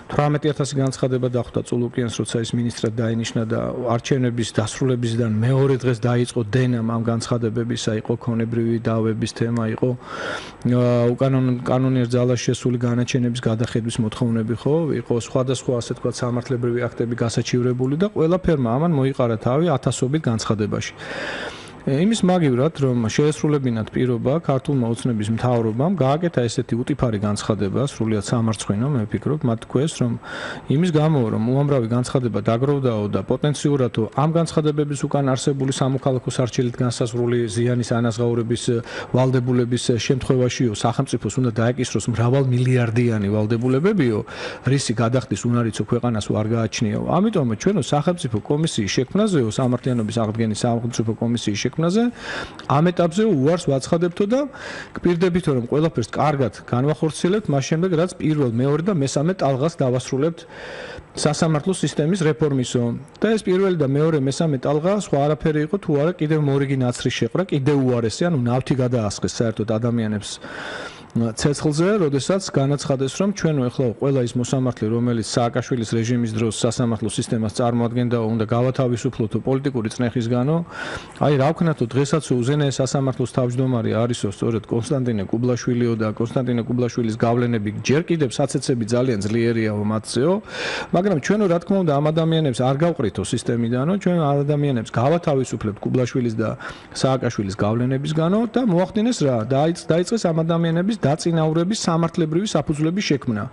18000 განცხადება დახვდა წულუკიანს, როცა ის მინისტრად დაინიშნა და არჩევნების დასრულებისგან მეორე დღეს დაიწყო დენამ ამ განცხადებებისა, იყო ქონებრივი დავების თემა, იყო კანონიერ ძალაში შესული განაჩენების გადახედვის მოთხოვნები, ხო? იყო სხვადასხვა ასე თქვა სამართლებრივი აქტები გასაჩივრებული და ყველაფერმა ამან მოიყარა თავი ათასობით განცხადებაში. იმის მაგივრად, რომ შეესრულებინათ პირობა ქართულმა ოცნების მთავრობამ გააკეთა ესეთი უტიფარი განცხადება, სრულიად სამარცხვინო, მე ვფიქრობ, მათ თქვეს, რომ იმის გამო, რომ უამრავი განცხადება დაგროვდაო და პოტენციურად ამ განცხადებების უკან არსებული სამოქალაქო სარჩელით განსაზღვრული ზიანის ანაზღაურების ვალდებულების შემთხვევაშიო სახელმწიფოს უნდა დაეკისროს მრავალმილიარდიანი ვალდებულებებიო, რისი გადახდის უნარიცო ქვეყანას არ გააჩნიაო. ამიტომ ჩვენო სახელმწიფო კომისიის შექმნაზეო, სამართლიანობის აღდგენის სახელმწიფო კომისიის შექმნაზე ამ ეტაპზე უარს ვაცხადებთო და გპირდებითო რომ ყველაფერს კარგად განვახორციელებთ მას შემდეგ რაც პირველ, მეორე და მესამე ტალღას დავასრულებთ სასამართლო სისტემის რეფორმისო და ეს პირველი და მეორე მესამე ტალღა სხვა არაფერი იყო თუ არა კიდევ მორიგი ნაცრის შეყრა, კიდევ უარესი, ანუ ნავთი გადაასხეს საერთოდ ადამიანებს ცეცხლზე, როდესაც განაცხადეს, რომ ჩვენო ეხლა ყველა ის მოსამართლე, რომელიც სააკაშვილის რეჟიმის დროს სასამართლო სისტემას წარმოადგენდა, უნდა გავათავისუფლოთ პოლიტიკური წნეხისგანო. აი რა ვქნათო, დღესაც უზენაეს სასამართლოს თავმჯდომარე არისო სწორედ კონსტანტინე კუბლაშვილიო და კონსტანტინე კუბლაშვილის გავლენები ჯერ კიდევ საცეცები ძალიან ძლიერიაო მათზეო, მაგრამ ჩვენო რა თქმა უნდა ამ ადამიანებს არ გავყრითო სისტემიდანო, ჩვენ ადამიანებს გავათავისუფლებთ კუბლაშვილის და სააკაშვილის გავლენებისგანო და მოახდინეს რა, დაიწყეს ამ ადამიანების დაწინაურების სამართლებრივი საფუძვლების შექმნა.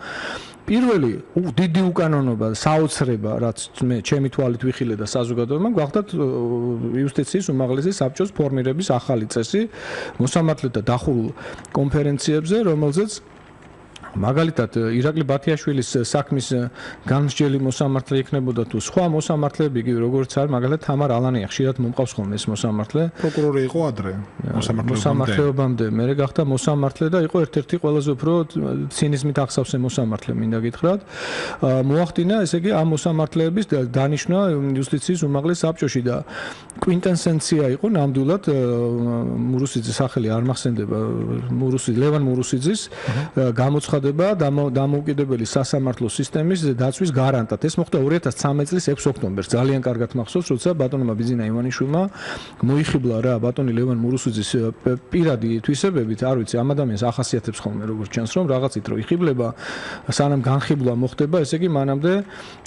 პირველი დიდი უკანონობა, საოცრება, რაც მე ჩემი თვალით ვიხილე და საზოგადოებამ გვახდათ იუსტიციის უმაღლესი საბჭოს ფორმირების ახალი წესი მოსამართლეთა დახურულ კონფერენციებზე, რომელზეც მაგალითად ირაკლი ბათიაშვილის საქმის განმსჯელი მოსამართლე იქნებოდა თუ სხვა მოსამართლეები კი როგორც არის მაგალითად თამარ ალანია ხშირად მომყავს ხოლმე ეს მოსამართლე პროკურორი იყო ადრე მოსამართლეობამდე მე გახდა მოსამართლე და იყო ერთ-ერთი ყველაზე უფრო ცინიზმით აღსავსე მოსამართლე მინდა გითხრათ მოახდინა ესე იგი ამ მოსამართლეების დანიშვნა იუსტიციის უმაღლეს საბჭოში და კვინტესენცია იყო ნამდვილად მურუსიძის სახელი არ მახსენდება ლევან მურუსიძის გამოცხადება დამოუკიდებელი სასამართლო სისტემის დაცვის გარანტად. ეს მოხდა 2013 წლის 6 ოქტომბერს. ძალიან კარგად მახსოვს, როცა ბატონმა ბიძინა ივანიშვილმა მოიხიბლა რა ბატონი ლევან მურუსიძის პირადი თვისებებით, არ ვიცი, ამ ადამიანს ახასიათებს ხოლმე როგორც ჩანს, რომ რაღაცით რო იხიბლება, სანამ განხიბლა მოხდება, ესე იგი მანამდე,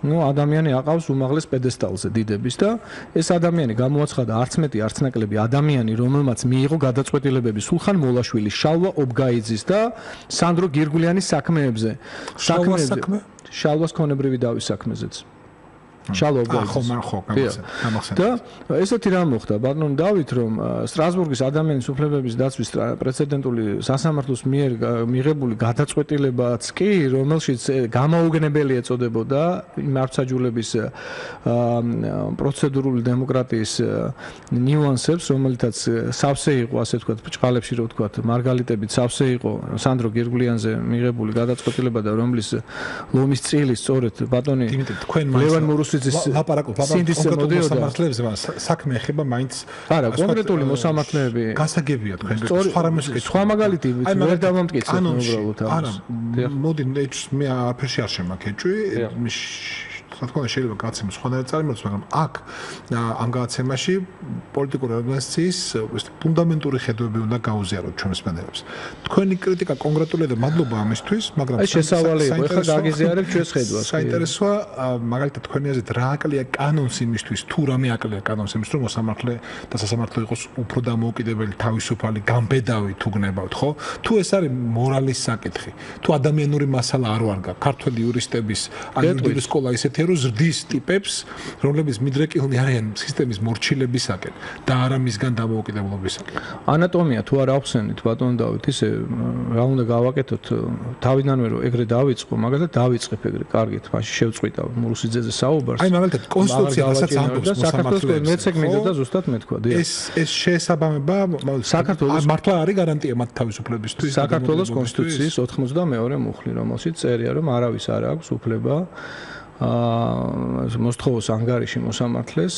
ადამიანი აყავს უმაღლეს პედესტალზე დიდების და ეს ადამიანი გამოაცხადა არც მეტი არც ნაკლები ადამიანი, რომელმაც მიიღო გადაწყვეტილებები სულხან მოლაშვილის, შალვა ობგაიძის და სანდრო გირგულიანის საქმეებზე. შალვას ქონებრივი დავის საქმეზეც. შალვა ობგაიძის. და ესეთი რამ მოხდა ბატონ დავით, რომ სტრასბურგის ადამიანის უფლებების დაცვის პრეცედენტული სასამართლოს მიერ მიღებული გადაწყვეტილებაც კი, რომელშიც გამოუგნებელი ეწოდებოდა მართლმსაჯულების პროცედურული დემოკრატიის ნიუანსებს, რომელთაც სავსე იყო, ასე ვთქვათ, ბრჭყალებში რო ვთქვათ, მარგალიტებით სავსე იყო სანდრო გირგულიანზე მიღებული გადაწყვეტილება და რომლის ლომის წილი სწორედ ბატონი ლევან მურუსიძის კონკრეტულ მოსამართლეებზე საქმე ეხება მაინც არა კონკრეტული მოსამართლეები გასაგებია თქვენ სხვა მაგალითი ვერ დავამტკიცებ უბრალოდ არა მოდი მე არაფერში არ შემაქეჭვი თქო შეიძლება გაცემოს სხვანაირად წარიმარხოს მაგრამ აქ ამ გადაცემაში პოლიტიკური ორგანიზაციის ფუნდამენტური ხედვები უნდა გაუზიაროთ ჩვენს მენელებს თქვენი კრიტიკა კონკრეტულია და მადლობა ამისთვის მაგრამ ეს შესავალი იყო ეხლა დაგიზიარებ ჩვენს ხედვას საინტერესოა მაგალითად თქვენი აზრით რა აკლია კანონს იმისთვის თუ რამე აკლია კანონს იმისთვის რომ მოსამართლე და სასამართლო იყოს უფრო დამოუკიდებელი თავისუფალი გამბედავი თუ გნებავთ ხო თუ ეს არის მორალის საკითხი თუ ადამიანური მასალა არ ვარგა ქართველი იურისტების ან იურიდიული სკოლა ისეთი რომ ზრდის ტიპებს რომლებიც მიდრეკილნი არიან სისტემის მორჩილებისაკენ და არა მისგან დამოუკიდებლობისაკენ ანატომია თუ არ ახსენით ბატონ დავით ისე რა უნდა გავაკეთოთ თავიდანვე რომ ეგრე დავიწყო მაგალითად დავიწყებ ეგრე კარგით მაშინ შევწყვიტავ მურუსიძეზე საუბარს აი მაგალითად კონსტიტუცია რასაც ამბობს საქართველოს მეც ეგ მინდოდა ზუსტად მეთქვა ეს შეესაბამება საქართველოს მართლა არის გარანტია მათ თავისუფლებისთვის საქართველოს კონსტიტუციის 92 მუხლი რომელშიც წერია რომ არავის არ აქვს უფლება მოსთხოვოს ანგარიში მოსამართლეს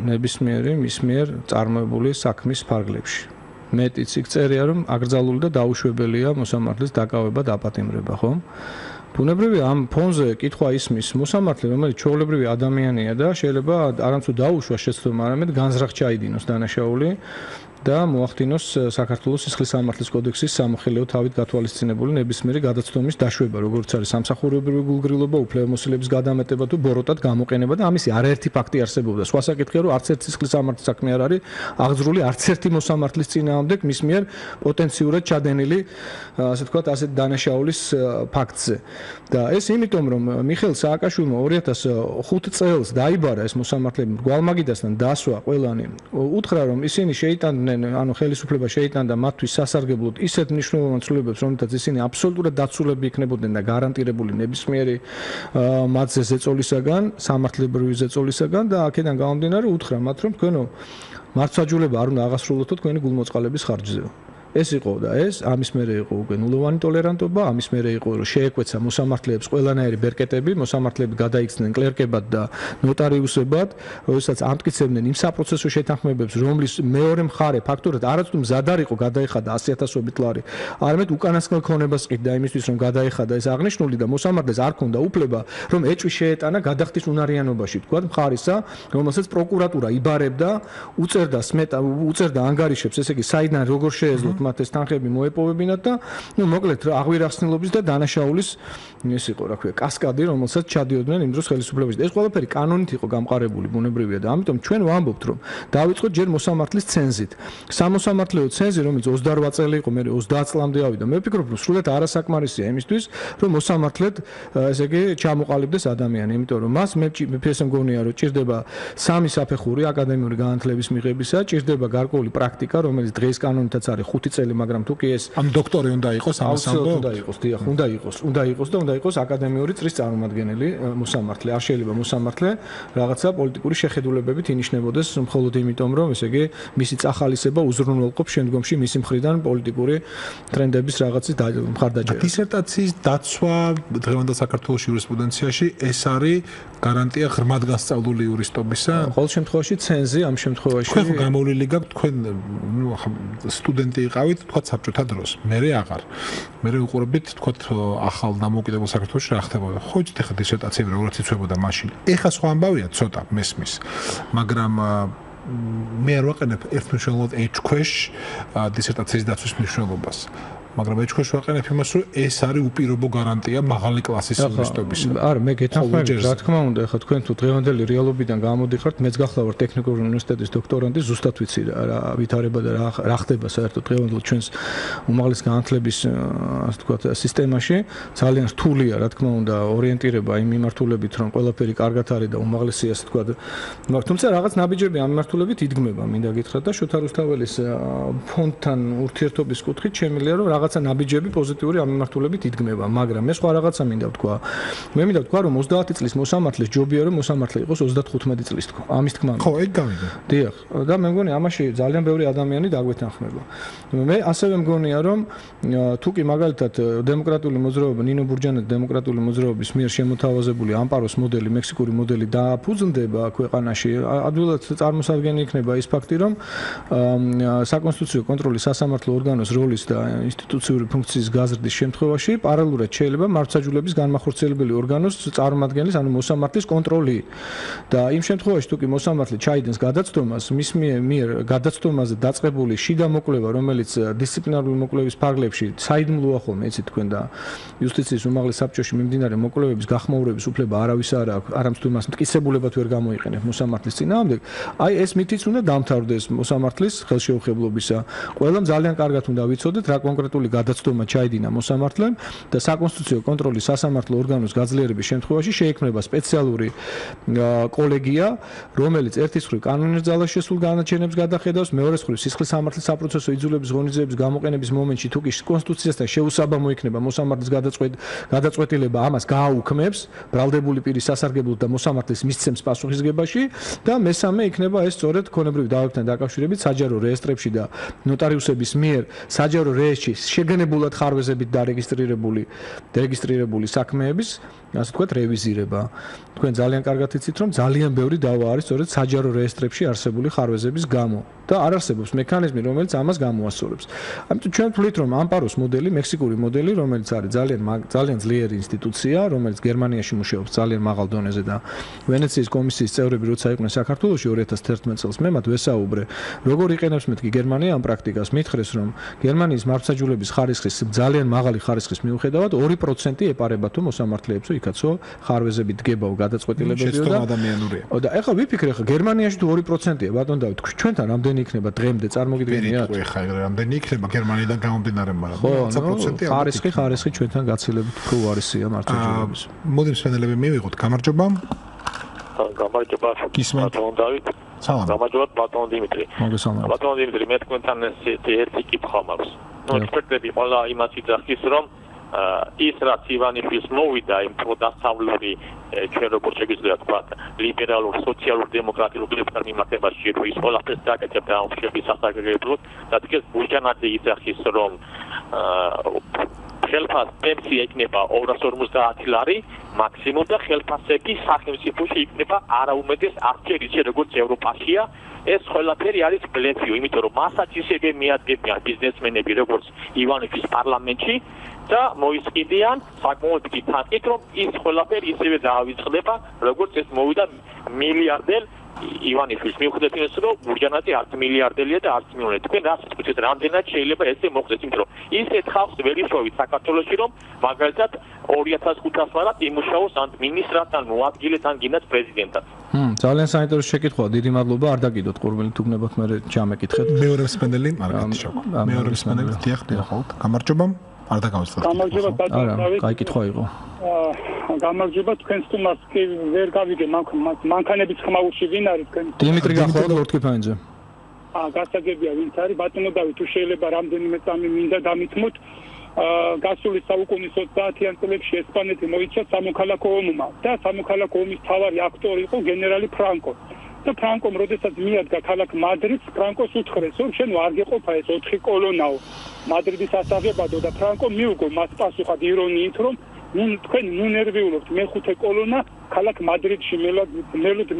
ნებისმიერი მის მიერ წარმოებული საქმის ფარგლებში. მეტიც იქ წერია რომ აკრძალული და დაუშვებელია მოსამართლის დაკავება და აპატიმრება, ხო? ბუნებრივია ამ ფონზე კითხვა ისმის მოსამართლე რომელიც ჩვეულებრივი ადამიანია და შეიძლება არამც დაუშვას შეცდომა, არამედ განზრახ ჩაიდინოს დანაშაული და მოახდინოს საქართველოს სისხლის სამართლის კოდექსის სამოხელეო თავით გათვალისწინებული ნებისმიერი გადაცდომის დაშვება, როგორც არის სამსახურებრივი გულგრილობა, უფლებამოსილების გადამეტება თუ ბოროტად გამოყენება და ამისი არაერთი ფაქტი არსებობდა. სხვა საკითხია, რომ არც ერთი სისხლის სამართლის საქმე არ არის აღძრული არც ერთი მოსამართლის წინააღმდეგ მის მიერ პოტენციურად ჩადენილი, ასე ვთქვათ, ასეთ დანაშაულის ფაქტზე. და ეს იმიტომ, რომ მიხეილ სააკაშვილმა 2005 წელს დაიბარა ეს მოსამართლეები გვალმაგიდასთან დასვა ყველანი, უთხრა რომ ისინი შეიტანდნენ ანუ ხელისუფლება შეიტანდა მათთვის სასარგებლოდ ისეთ მნიშვნელოვან ცვლილებებს, რომელთაც ისინი აბსოლუტურად დაცულები იქნებოდნენ და გარანტირებული ნებისმიერი მათზე ზეწოლისაგან, სამართლებრივი ზეწოლისაგან და აქედან გამომდინარე უთხრა მათ, რომ თქვენო მართლმსაჯულება არ უნდა აღასრულოთ თქვენი გულმოწყალების ხარჯზე. ეს იყო და ეს ამის მერე იყო უკვე ნულოვანი ტოლერანტობა, ამის მერე იყო რომ შეეკვეცა მოსამართლეებს ყველანაირი ბერკეტები, მოსამართლეები გადაიქცნენ კლერკებად და ნოტარიუსებად, როდესაც ამტკიცებდნენ იმ საპროცესო შეთანხმებებს, რომლის მეორე მხარე ფაქტორად არც თუ მზად არ იყო გადაეხადა 100,000-ობით ლარი, არამედ უკანასკნელ ქონებას ყიდდა იმისთვის რომ გადაეხადა ეს აღნიშნული და მოსამართლეს არ ქონდა უფლება რომ ეჭვი შეეტანა გადახდის უნარიანობაში, თქვა მხარისა, რომელსაც პროკურატურა იბარებდა, უწერდა ანგარიშებს, ესე იგი საიდან როგორ შეეძლოთ მათ ეს თანხები მოეპოვებინათ და მოკლედ აღვირახსნილობის და დანაშაულის ეს იყო რა ქვია კასკადი რომელსაც ჩადიოდნენ იმ დროს ხელისუფლებაში. ეს ყველაფერი კანონით იყო გამყარებული ბუნებრივია და ამიტომ ჩვენ ვამბობთ რომ დავიწყოთ ჯერ მოსამართლის ცენზით. სამოსამართლეო ცენზი რომელიც 28 წელი იყო, მე 30 წლამდე ავიდა. მე ვფიქრობ რომ სრულად არასაკმარისია იმისთვის რომ მოსამართლედ ესე იგი ჩამოყალიბდეს ადამიანი, იმიტომ რომ მას მე ესე მგონია რომ ჭირდება 3 საფეხური აკადემიური განათლების მიღებისა, ჭირდება გარკვეული პრაქტიკა, რომელიც დღეს კანონითაც არის 5 5 წელი, მაგრამ თუ კი ეს ამ დოქტორი უნდა იყოს ამას ამბობ? უნდა იყოს, დიახ, უნდა იყოს და უნდა იყოს აკადემიური წრის წარმომადგენელი მოსამართლე. არ შეიძლება მოსამართლე რაღაცა პოლიტიკური შეხედულებებით ინიშნებოდეს მხოლოდ იმიტომ, რომ ესე იგი მისი წახალისება უზრუნველყოფს შემდგომში მისი მხრიდან პოლიტიკური ტრენდების რაღაცის მხარდაჭერას. დისერტაციის დაცვა დღევანდელ საქართველოს იურისპრუდენციაში ეს არის გარანტია ღრმად გასწავლული იურისტობისა? ყოველ შემთხვევაში ცენზი ამ შემთხვევაში თქვენ გამოვლილი გაქვთ თქვენ სტუდენტი იყავით თქვა საბჭოთა დროს მე აღარ მე უყურებით თქვა ახალ დამოუკიდებელ საქართველოში რა ხდებოდა ხო იცით ახლა დისერტაციები როგორ იცვლებოდა მაშინ ეხა სხვა ამბავია ცოტა მესმის მაგრამ მე არ ვაყენებ ერთმნიშვნელოვნად ეჭქვეშ დისერტაციის დაცვის მნიშვნელობას მაგრამ ეჭქვეშ ვაყენებ იმას რომ ეს არის უპირობო გარანტია მაღალი კლასის იურისტობისა არა მე გეთანხმებით რა თქმა უნდა ახლა თქვენ თუ დღევანდელი რეალობიდან გამოდიხართ მეც გახლავარ ტექნიკური უნივერსიტეტის დოქტორანტი ზუსტად ვიცი რა ვითარება და რა ხდება საერთოდ დღევანდელ ჩვენს უმაღლეს განათლების ასე ვთქვათ სისტემაში ძალიან რთულია რა თქმა უნდა ორიენტირება იმ მიმართულებით რომ ყველაფერი კარგად არის და უმაღლესი ასე ვთქვათ თუმცა რაღაც ნაბიჯები ამ მიმართულებით იდგმება მინდა გითხრათ და შოთა რუსთაველის ფონდთან ურთიერთობის კუთხით შემიძლია რომ რაღაცა ნაბიჯები პოზიტიური ამ მიმართულებით იდგმება, მაგრამ მე სხვა რაღაცა მინდა ვთქვა. მე მინდა ვთქვა, რომ 30 წლის მოსამართლეს ჯობია, რომ მოსამართლე იყოს 35 წლის თქო. ამის თქმა მინდა. ხო, ეგ გავიგე. დიახ, და მე მგონი ამაში ძალიან ბევრი ადამიანი დაგვეთანხმება. მე ასევე მგონია, რომ თუ კი მაგალითად დემოკრატიული მოძრაობა, ნინო ბურჯანაძის დემოკრატიული მოძრაობის მიერ შემოთავაზებული ამპაროს მოდელი, მექსიკური მოდელი დააფუძნდება ქვეყანაში, ადვილად წარმოსადგენი იქნება ის ფაქტი, რომ საკონსტიტუციო კონტროლის სასამართლო ორგანოს როლის და ინსტიტუციური ფუნქციის გაზრდის შემთხვევაში პარალელურად შეიძლება მართლმსაჯულების განმახორციელებელი ორგანოს წარმომადგენლის, ანუ მოსამართლის კონტროლი. და იმ შემთხვევაში თუ კი მოსამართლე ჩაიდენს გადაცდომას, მის მიერ გადაცდომაზე დაწყებული შიდა მოკვლევა, რომელიც დისციპლინარული მოკვლევის ფარგლებში საიდუმლოა ხოლმე, იცით თქვენ და იუსტიციის უმაღლეს საბჭოში მიმდინარე მოკვლევების გახმაურების უფლება არავის არ აქვს, არამც თუ მას მტკიცებულებად ვერ გამოიყენებს მოსამართლის წინააღმდეგ, აი ეს მითიც უნდა დამთავრდეს მოსამართლის ხელშეუხებლობისა. ყველამ ძალიან კარგად უნდა ვიცოდეთ რა კონკრეტული გადაცდომა ჩაიდინა მოსამართლემ და საკონსტიტუციო კონტროლის სასამართლო ორგანოს გაძლიერების შემთხვევაში შეიქმნება სპეციალური კოლეგია, რომელიც ერთის მხრივ კანონიერ ძალას შესულ განაჩენებს გადახედავს, მეორეს მხრივ სისხლის სამართლის საპროცესო იძულების ღონისძიების გამოყენების მომენტში თუ კი კონსტიტუციასთან შეუსაბამო იქნება მოსამართლის გადაწყვეტილება, ამას გააუქმებს ბრალდებული პირის სასარგებლოდ და მოსამართლის მისცემს პასუხისგებაში და მესამე იქნება ეს სწორედ ქონებრივი დაავებებთან დაკავშირებით საჯარო რეესტრებში და ნოტარიუსების მიერ საჯარო რეესტრში შეგენებულად ხარვეზებით დარეგისტრირებული საქმეების, ასე ვთქვათ, რევიზირება. თქვენ ძალიან კარგად იცით, რომ ძალიან ბევრი დავა არის სწორედ საჯარო რეესტრებში არსებული ხარვეზების გამო და არ არსებობს მექანიზმი, რომელიც ამას გამოასწორებს. ამიტომ ჩვენ ვთვლით, რომ ამპაროს მოდელი, მექსიკური მოდელი, რომელიც არის ძალიან ძლიერი ინსტიტუცია, რომელიც გერმანიაში მუშაობს ძალიან მაღალ დონეზე და ვენეციის კომისიის წევრები როცა იყვნენ საქართველოში 2011 წელს, მე მათ ვესაუბრე, როგორ იყენებს მეთქი გერმანია ამ პრაქტიკას, მითხრეს, რომ გერმანიის მართლმსაჯულების ხარისხის ძალიან მაღალი ხარისხის მიუხედავად 2% ეპარება თუ მოსამართლეებსო იქაცო ხარვეზები დგებაო გადაწყვეტილებებიო და ადამიანურია. და ეხლა ვიფიქრე ხა გერმანიაში თუ 2%-ია ბატონ დავით ჩვენთან რამდენი იქნება დღემდე წარმოგიდგენიათ? ეხლა რამდენი იქნება გერმანიიდან გამომდინარე მაგრამ 10% ხარისხი ჩვენთან გაცილებით უფრო უარესია მართლმსაჯულების. მოდი მსვენელები მივიღოთ, გამარჯობა. გამარჯობა ბატონ დავით. გამარჯობა ბატონ დიმიტრი. მოგესალმებით. ბატონ დიმიტრი, მე თქვენთან ერთი კითხვა მაქვს. ექსპერტები ყველა იმას იძახის, რომ ის რაც ივანიშვილს მოვიდა იმ პროდასავლური ჩვენ როგორც შეგვიძლია თქვა ლიბერალურ სოციალურ დემოკრატიულ გლეხთან მიმართებაში რომ ის ყველაფერს დაკეთებდა ამ შეფის სასარგებლოდ და თქვენ ბურჯანაძე იძახის რომ ხელფასები იქნება 250 ლარი მაქსიმუმ და ხელფასები სახელმწიფოში იქნება არაუმეტეს 10 ჯერ როგორც ევროპაშია ეს ყველაფერი არის ბლეფი, იმიტომ რომ მასაც ისევე მიადგებიან ბიზნესმენები როგორც ივანიშვილის პარლამენტში და მოისყიდიან საკმაოდ დიდი თანხით, რომ ის ყველაფერი ისევე დაავიწყდება, როგორც ეს მოვიდა მილიარდელ ივანიშვილს. მიუხედავად იმისა, რომ ბურჯანაძე არც მილიარდელია და არც მილიონერი. თქვენ რას ვთქვით, რამდენად შეიძლება ესე მოხდეს, იმიტომ რომ ისეთ ხალხს ვერ იშოვით საქართველოში, რომ მაგალითად 2500 ლარად იმუშაოს ან მინისტრად, ან მოადგილედ, ან გინდათ პრეზიდენტად. ძალიან საინტერესო შეკითხვაა. დიდი მადლობა. არ დაგიდოთ ყურბელი თუ გნებათ მე ჩამეკითხეთ. მეორე მსმენელი მარგარეტი შოვა. მეორე მსმენელი დიახ, გამარჯობა. არ დაგავიწყოთ. გამარჯობა ბატონო დავით. კაი კითხვა იყო. გამარჯობა თქვენ სტუმარს კი ვერ გავიგე მანქანების ხმაურში ვინ არის თქვენ? დიმიტრი გახლავთ ლორდ კიფანიძე. გასაგებია ვინც არის ბატონო დავით თუ შეიძლება რამდენიმე წამი მინდა დამithmot გასული საუკუნის 30-იან წლებში ესპანეთი მოიცვა სამოქალაქო ომმა და სამოქალაქო ომის მთავარი აქტორი იყო გენერალი ფრანკო. და ფრანკომ როდესაც მიადგა ქალაქ მადრიდს, ფრანკოს უთხრეს, რომ შენ არ გეყოფა ეს 4 კოლონაო მადრიდის ასაღებადო და ფრანკომ მიუგო მას პასუხად ირონიით, რომ თქვენ ნუნერვიულობთ მეხუთე კოლონა ქალაქ მადრიდში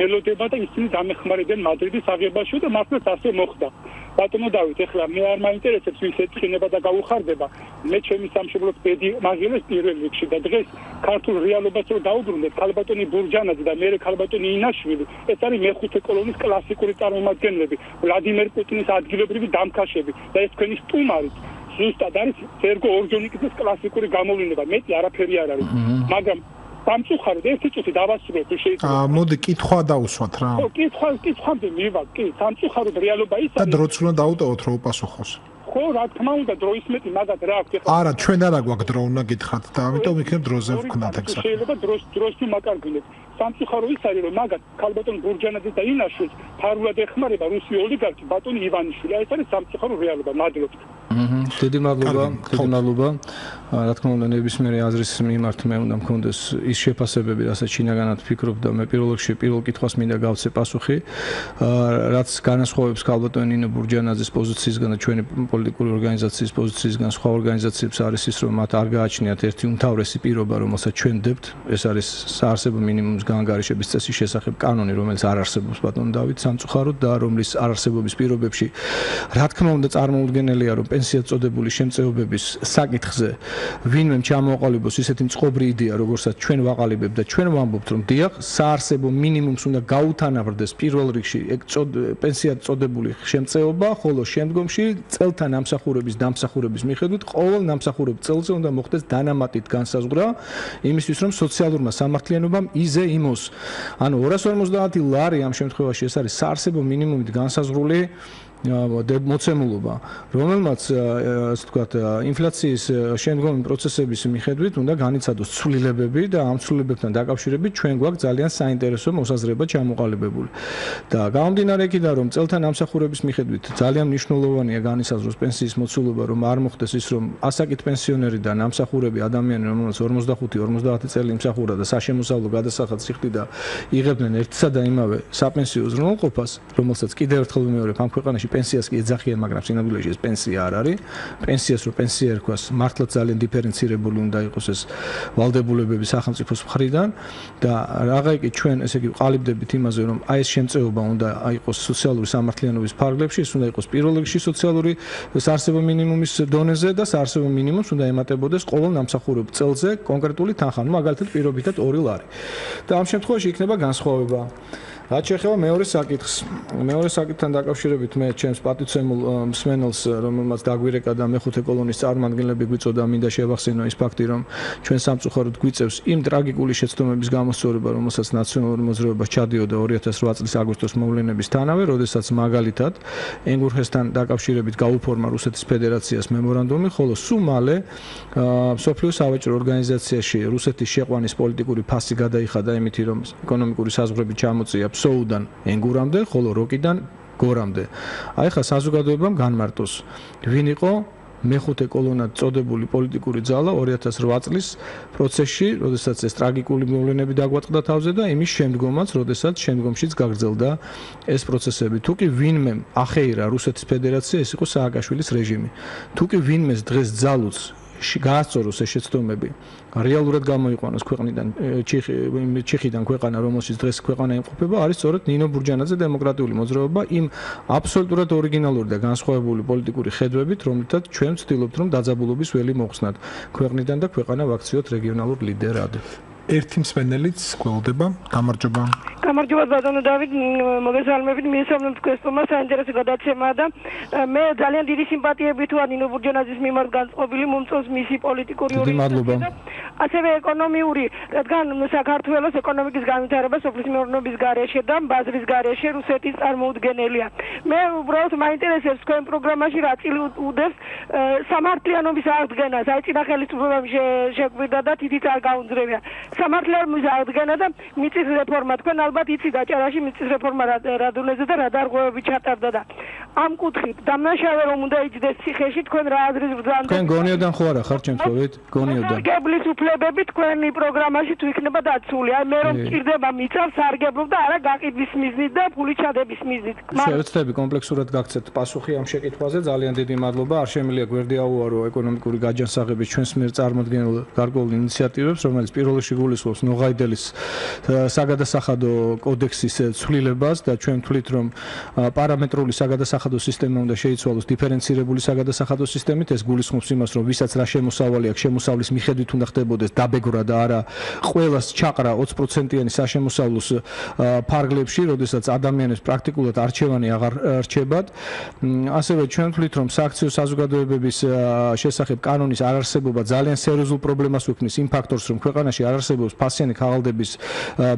მელოდება და ისინი დამეხმარებენ მადრიდის აღებაში და მართლაც ასე მოხდა. ბატონო დავით, ეხლა მე არ მაინტერესებს ვის ეწყინება და გაუხარდება. მე ჩემი სამშობლოს ბედი მაგილეს პირველ რიგში და დღეს ქართულ რეალობას რო დაუბრუნდეთ, ქალბატონი ბურჯანაძე და მე ქალბატონი ინაშვილი, ეს არის მეხუთე კოლონის კლასიკური წარმომადგენლები, ვლადიმერ პუტინის ადგილობრივი დამქაშები და ეს თქვენი სტუმარით ზუსტად არის სერგო ორჯონიკიძის კლასიკური გამოვლინება, მეტი არაფერი არ არის. მაგრამ სამწუხაროდ ერთი წუთი დავასრულოთ თუ შეიძლება. მოდი კითხვა დავუსვათ რა. ხო, კითხვამდე მივარ, კი, სამწუხაროდ რეალობა ის არის. და დროც უნდა დაუტოვოთ რა უპასუხოს. ხო, რა თქმა უნდა, დროის მეტი მაგათ რა აქვს ეხლა. არა, ჩვენ არა გვაქვს დრო უნდა გითხრათ და ამიტომ იქნებ დროზე ვქნათ ეგ საქმე. შეიძლება დროს თუ მაკარგინეთ. სამწუხარო ის არის, რომ მაგათ ქალბატონ ბურჯანაძე და ინაშვილს ფარულად ეხმარება რუსი ოლიგარქი ბატონი ივანიშვილი. ეს არის სამწუხარო რეალობა, მადლობთ. დიდი მადლობა. რა თქმა უნდა, ნებისმიერი აზრის მიმართ მე უნდა მქონდეს ის შეფასებები, რასაც შინაგანად ვფიქრობ და მე პირველ კითხვას მინდა გავცე პასუხი, რაც განასხვავებს ქალბატონ ნინო ბურჯანაძის პოზიციისგან და ჩვენი პოლიტიკური ორგანიზაციის პოზიციისგან სხვა ორგანიზაციებს არის ის, რომ მათ არ გააჩნიათ ერთი უმთავრესი პირობა, რომელსაც ჩვენ დებთ, ეს არის საარსებო მინიმუმის გაანგარიშების წესის შესახებ კანონი, რომელიც არ არსებობს ბატონ დავით სამწუხაროდ და რომლის არარსებობის პირობებში რა თქმა უნდა წარმოუდგენელია, რომ პენსიად წოდებული შემწეობების საკითხზე ვინმე ჩამოაყალიბოს ისეთი მწყობრი იდეა, როგორცაც ჩვენ ვაყალიბებთ და ჩვენ ვამბობთ, რომ დიახ, საარსებო მინიმუმს უნდა გაუთანაბრდეს პირველ რიგში ეგ პენსიად წოდებული შემწეობა, ხოლო შემდგომში წელთა დამსახურების მიხედვით ყოველ დამსახურებ წელზე უნდა მოხდეს დანამატით განსაზღვრა იმისთვის, რომ სოციალურმა სამართლიანობამ იზე იმოს. ანუ 250 ლარი ამ შემთხვევაში ეს არის საარსებო მინიმუმით განსაზღვრული მოცემულობა, რომელმაც ასე ვთქვათ, ინფლაციის შემდგომი პროცესების მიხედვით უნდა განიცადოს ცვლილებები და ამ ცვლილებებთან დაკავშირებით ჩვენ გვაქვს ძალიან საინტერესო მოსაზრება ჩამოყალიბებული. და გამომდინარე იქიდან, რომ წელთა დამსახურების მიხედვით ძალიან მნიშვნელოვანია განისაზღვროს პენსიის მოცულობა, რომ არ მოხდეს ის, რომ ასაკით პენსიონერი და დამსახურები ადამიანი, რომელსაც 45-50 წელი იმსახურა და საშემოსავლო გადასახადს იხდიდა, იღებდნენ ერთსა და იმავე საპენსიო უზრუნველყოფას, რომელსაც კიდევ ერთხელ ვიმეორებ, ამ ქვეყანაში პენსიას კი ეძახიან, მაგრამ სინამდვილეში ეს პენსია არ არის. პენსიას რო პენსია ერქვას, მართლაც ძალიან დიფერენცირებული უნდა იყოს ეს ვალდებულებები სახელმწიფოს მხრიდან და რაღაცა ჩვენ ესე იგი ყალიბდებით იმაზე, რომ აი ეს შემწეობა უნდა იყოს სოციალური სამართლიანობის ფარგლებში, ეს უნდა იყოს პირველ რიგში სოციალური საარსებო მინიმუმის დონეზე და საარსებო მინიმუმს უნდა ემატებოდეს ყოველ დამსახურებ წელზე კონკრეტული თანხა, მაგალითად პირობითად 2 ლარი. და ამ შემთხვევაში იქნება განსხვავება. რაც შეეხება მეორე საკითხს, მეორე საკითხთან დაკავშირებით მე ჩემს პატივცემულ მსმენელს, რომელმაც დაგვირეკა და მეხუთე კოლონის წარმომადგენლები გვიწოდა, მინდა შევახსენო ის ფაქტი, რომ ჩვენ სამწუხაროდ გვიწევს იმ ტრაგიკული შეცდომების გამოსწორება, რომელსაც ნაციონალურ მოძრაობას ჩადიოდა 2008 წლის აგვისტოს მოვლენებისთანავე, როდესაც მაგალითად ენგურჰესთან დაკავშირებით გაუფორმა რუსეთის ფედერაციას მემორანდუმი, ხოლო სულ მალე მსოფლიო სავაჭრო ორგანიზაციაში რუსეთის შეყვანის პოლიტიკური ფასი გადაიხადა იმით, რომ ეკონომიკური საზღვრები ჩამოწია ფსოუდან ენგურამდე, ხოლო როკიდან გორამდე. აი ხა საზოგადოებამ განმარტოს, ვინ იყო მეხუთე კოლონად წოდებული პოლიტიკური ძალა 2008 წლის პროცესში, როდესაც ეს ტრაგიკული მოვლენები დაგვატყდა თავზე და იმის შემდგომაც, როდესაც შემდგომშიც გაგრძელდა ეს პროცესები. თუ კი ვინმე ახეირა რუსეთის ფედერაცია, ეს იყო სააკაშვილის რეჟიმი. თუ კი ვინმეს დღეს ძალუც გაასწოროს ეს შეცდომები, რეალურად გამოიყვანოს ქვეყნიდან ჩიხიდან ქვეყანა, რომელშიც დღეს ქვეყანა იმყოფება, არის სწორედ ნინო ბურჯანაძე დემოკრატიული მოძრაობა იმ აბსოლუტურად ორიგინალური და განსხვავებული პოლიტიკური ხედვებით, რომლითაც ჩვენ ვცდილობთ, რომ დაძაბულობის ველი მოხსნათ ქვეყნიდან და ქვეყანა ვაქციოთ რეგიონალურ ლიდერად. ერთი მსმენელიც გველდება, გამარჯობა. გამარჯობა ბატონო დავით, მოგესალმებით, მიესალმებით თქვენს საინტერესო გადაცემაა და მე ძალიან დიდი სიმპათიები თუ ნინო ბურჯანაძის მიმართ განწყობილი მომწონს მისი პოლიტიკური ორიენტაცია და ასევე ეკონომიური, რადგან საქართველოს ეკონომიკის განვითარება სოფლის მეურნეობის გარეშე და ბაზრის გარეშე რუსეთის წარმოუდგენელია. მე უბრალოდ მაინტერესებს თქვენ პროგრამაში რა წილი უდევს სამართლიანობის აღდგენას, აი წინა ხელისუფლებამ შეგვიდა და თითიც არ გაუნძრევია. სამართლიანობის აღდგენა და მიწის რეფორმა. თქვენ ალბათ იცით აჭარაში მიწის რეფორმა რა დონეზე და რა დარღვევები ჩატარდა და ამ კუთხით დამნაშავე რომ უნდა იჯდეს ციხეში თქვენ რა აზრის ბრძანთ? თქვენ გონიოდან ხო არა ხარ ჩემთხოვით? გონიოდან. სარგებლის უფლებები თქვენი პროგრამაში თუ იქნება დაცული. აი მე რომ მჭირდება მიწა სარგებლობ და არა გაყიდვის მიზნით და ფული ჩადების მიზნით. შევეცდები კომპლექსურად გაგცეთ პასუხი ამ შეკითხვაზე. ძალიან დიდი მადლობა. არ შემიძლია გვერდი აუარო ეკონომიკური გაჯანსაღების ჩვენს მიერ წარმოქმნილ გარკვეულ ინიციატივებს, რომელიც პირველ რიგში გულისხმობს ნოღაიდელის საგადასახადო კოდექსის ცვლილებას და ჩვენ ვთვლით, რომ პარამეტრული საგადასახადო სისტემა უნდა შეიცვალოს დიფერენცირებული საგადასახადო სისტემით. ეს გულისხმობს იმას, რომ ვისაც რა შემოსავალი აქვს, შემოსავლის მიხედვით უნდა ხდებოდეს დაბეგრა და არა ყველას ჩაყრა 20%-იანი საშემოსავლოს ფარგლებში, როდესაც ადამიანებს პრაქტიკულად არჩევანი აღარ რჩებათ. ასევე ჩვენ ვთვლით, რომ სააქციო საზოგადოებების შესახებ კანონის არარსებობა ძალიან სერიოზულ პრობლემას უქმნის იმ ფაქტორს, რომ ქვეყანაში არ არსებობს ფასიანი ქაღალდების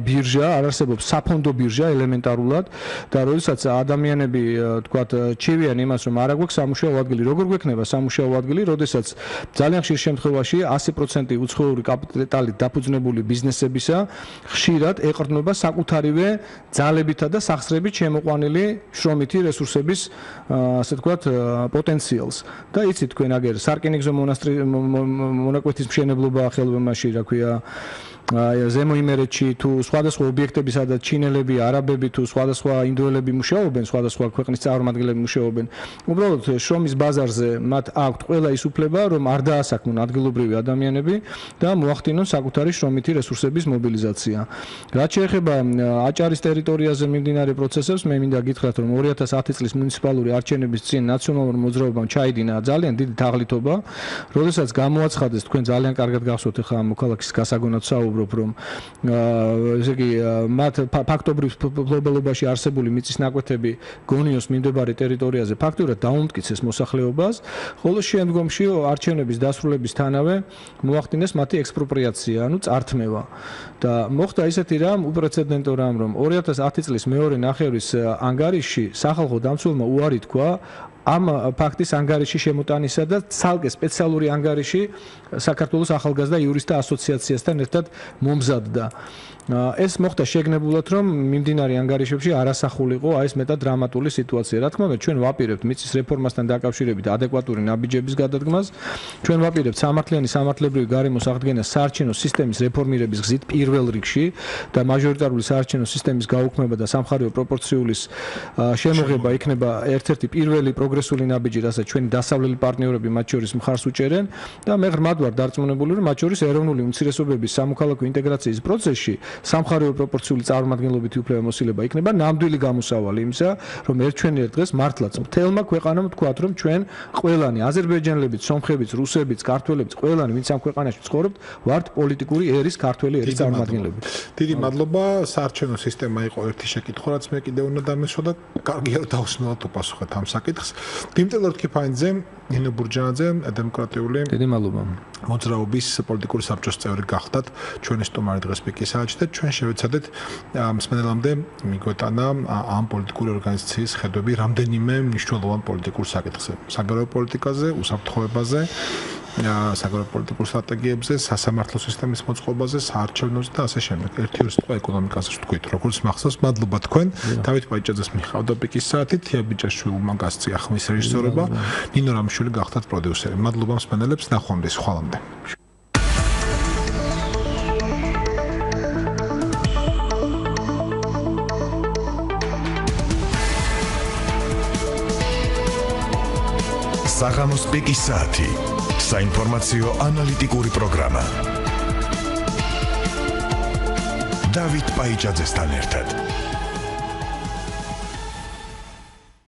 ბირჟა, არ არსებობს საფონდო ბირჟა ელემენტარულად და როდესაც ადამიანები თქვათ ჩივიან იმას, რომ არ აქვს სამუშაო ადგილი, როგორ გვექნება სამუშაო ადგილი, როდესაც ძალიან ხშირ შემთხვევაში 100% უცხოური კაპიტალით დაფუძნებული ბიზნესებისა ხშირად ეყრდნობა საკუთარივე ძალებითა და სახსრებით შემოყვანილი შრომითი რესურსების ასე თქვათ პოტენციალს. და იცით თქვენ აგერ სარკინიგზო მონაკვეთის მშენებლობა ხელოვნებაში, რა ქვია, ზემო იმერეთში თუ სხვადასხვა ობიექტები, სადაც ჩინელები, არაბები თუ სხვადასხვა ინდოელები მუშაობენ, სხვადასხვა ქვეყნის წარმომადგენლები მუშაობენ. უბრალოდ შრომის ბაზარზე მათ აქვთ ყველა ის უფლება, რომ არ დაასაქმნონ ადგილობრივი ადამიანები და მოახდინონ საკუთარი შრომითი რესურსების მობილიზაცია. რაც შეეხება აჭარის ტერიტორიაზე მიმდინარე პროცესებს, მე მინდა გითხრათ, რომ 2010 წლის მუნიციპალური არჩევნების წინ ნაციონალურ მოძრაობამ ჩაიდინა ძალიან დიდი თაღლითობა, როდესაც გამოაცხადეს, თქვენ ძალიან კარგად გახსოვთ ახლა მოქალაქის გასაგონად საუბრობ, რომ ესე იგი მათ ფაქტობრივ ფლობელობაში არსებული მიწის ნაკვეთები გონიოს მიმდებარე ტერიტორიაზე ფაქტურად დაუმტკიცეს მოსახლეობას, ხოლო შემდგომში არჩევნების დასრულებისთანავე მოახდინეს მათი ექსპროპრიაცია, ანუ წართმევა. და მოხდა ისეთი რამ, უპრეცედენტო რამ, რომ 2010 წლის მეორე ნახევრის ანგარიშში სახალხო დამცველმა უარი თქვა ამ ფაქტის ანგარიში შემოტანისა და ცალკე სპეციალური ანგარიში საქართველოს ახალგაზრდა იურისტთა ასოციაციასთან ერთად მომზადდა. ეს მოხდა შეგნებულად, რომ მიმდინარე ანგარიშებში არასახულიყო ეს მეტად დრამატული სიტუაცია. რა თქმა უნდა, ჩვენ ვაპირებთ მიწის რეფორმასთან დაკავშირებით ადეკვატური ნაბიჯების გადადგმას. ჩვენ ვაპირებთ სამართლიანი სამართლებრივი გარემოს აღდგენას საარჩევნო სისტემის რეფორმირების გზით პირველ რიგში და მაჟორიტარული საარჩევნო სისტემის გაუქმება და სამხარეო პროპორციულის შემოღება იქნება ერთ-ერთი პირველი პროგრესული ნაბიჯი, რასაც ჩვენი დასავლელი პარტნიორები მათ შორის მხარს უჭერენ და მე ღრმად ვარ დარწმუნებული, რომ მათ შორის ეროვნული უმცირესობების სამოქალაქო ინტეგრაციის პროცესში სამხარეო პროპორციული წარმომადგენლობითი უფლებამოსილება იქნება ნამდვილი გამოსავალი იმისა, რომ ერთჩვენიერ დღეს მართლაც მთელმა ქვეყანამ თქვათ, რომ ჩვენ ყველანი აზერბაიჯანელებიც, სომხებიც, რუსებიც, ქართველებიც, ყველანი ვინც ამ ქვეყანაში ცხოვრობთ, ვართ პოლიტიკური ერის ქართველი ერის წარმომადგენლები. დიდი მადლობა. საარჩევნო სისტემა იყო ერთი შეკითხვა, რაც მე კიდევ უნდა დამესვა და კარგია რომ დაუსმელად უპასუხეთ ამ საკითხს. დიმიტრი ლორთქიფანიძე, ნინო ბურჯანაძე, დემოკრატიული დიდი მადლობა. მოძრაობის პოლიტიკური საბჭოს წევრი გახდათ. ჩვენი სტუმარი დღეს პიკისააჩი და ჩვენ შევეცადეთ მსმენელამდე მიგვეტანა ამ პოლიტიკური ორგანიზაციის ხედვები რამდენიმე მნიშვნელოვან პოლიტიკურ საკითხზე, საგარეო პოლიტიკაზე, უსაფრთხოებაზე, საგარეო პოლიტიკურ სტრატეგიებზე, სასამართლო სისტემის მოწყობაზე, საარჩევნოზე და ასე შემდეგ. ერთი ორი სიტყვა ეკონომიკაზე ვთქვით, როგორც მახსოვს, მადლობა თქვენ. დავით პაიჭაძეს მიხავდა პიკის საათი, თია ბიჭაშვილმა გასწია ხმის რეჟისორობა, ნინო რამიშვილი გახდათ პროდიუსერი. მადლობა მსმენელებს, ნახვამდის ხვალამდე. საღამოს პიკის საათი. საინფორმაციო ანალიტიკური პროგრამა. დავით პაიჭაძესთან ერთად.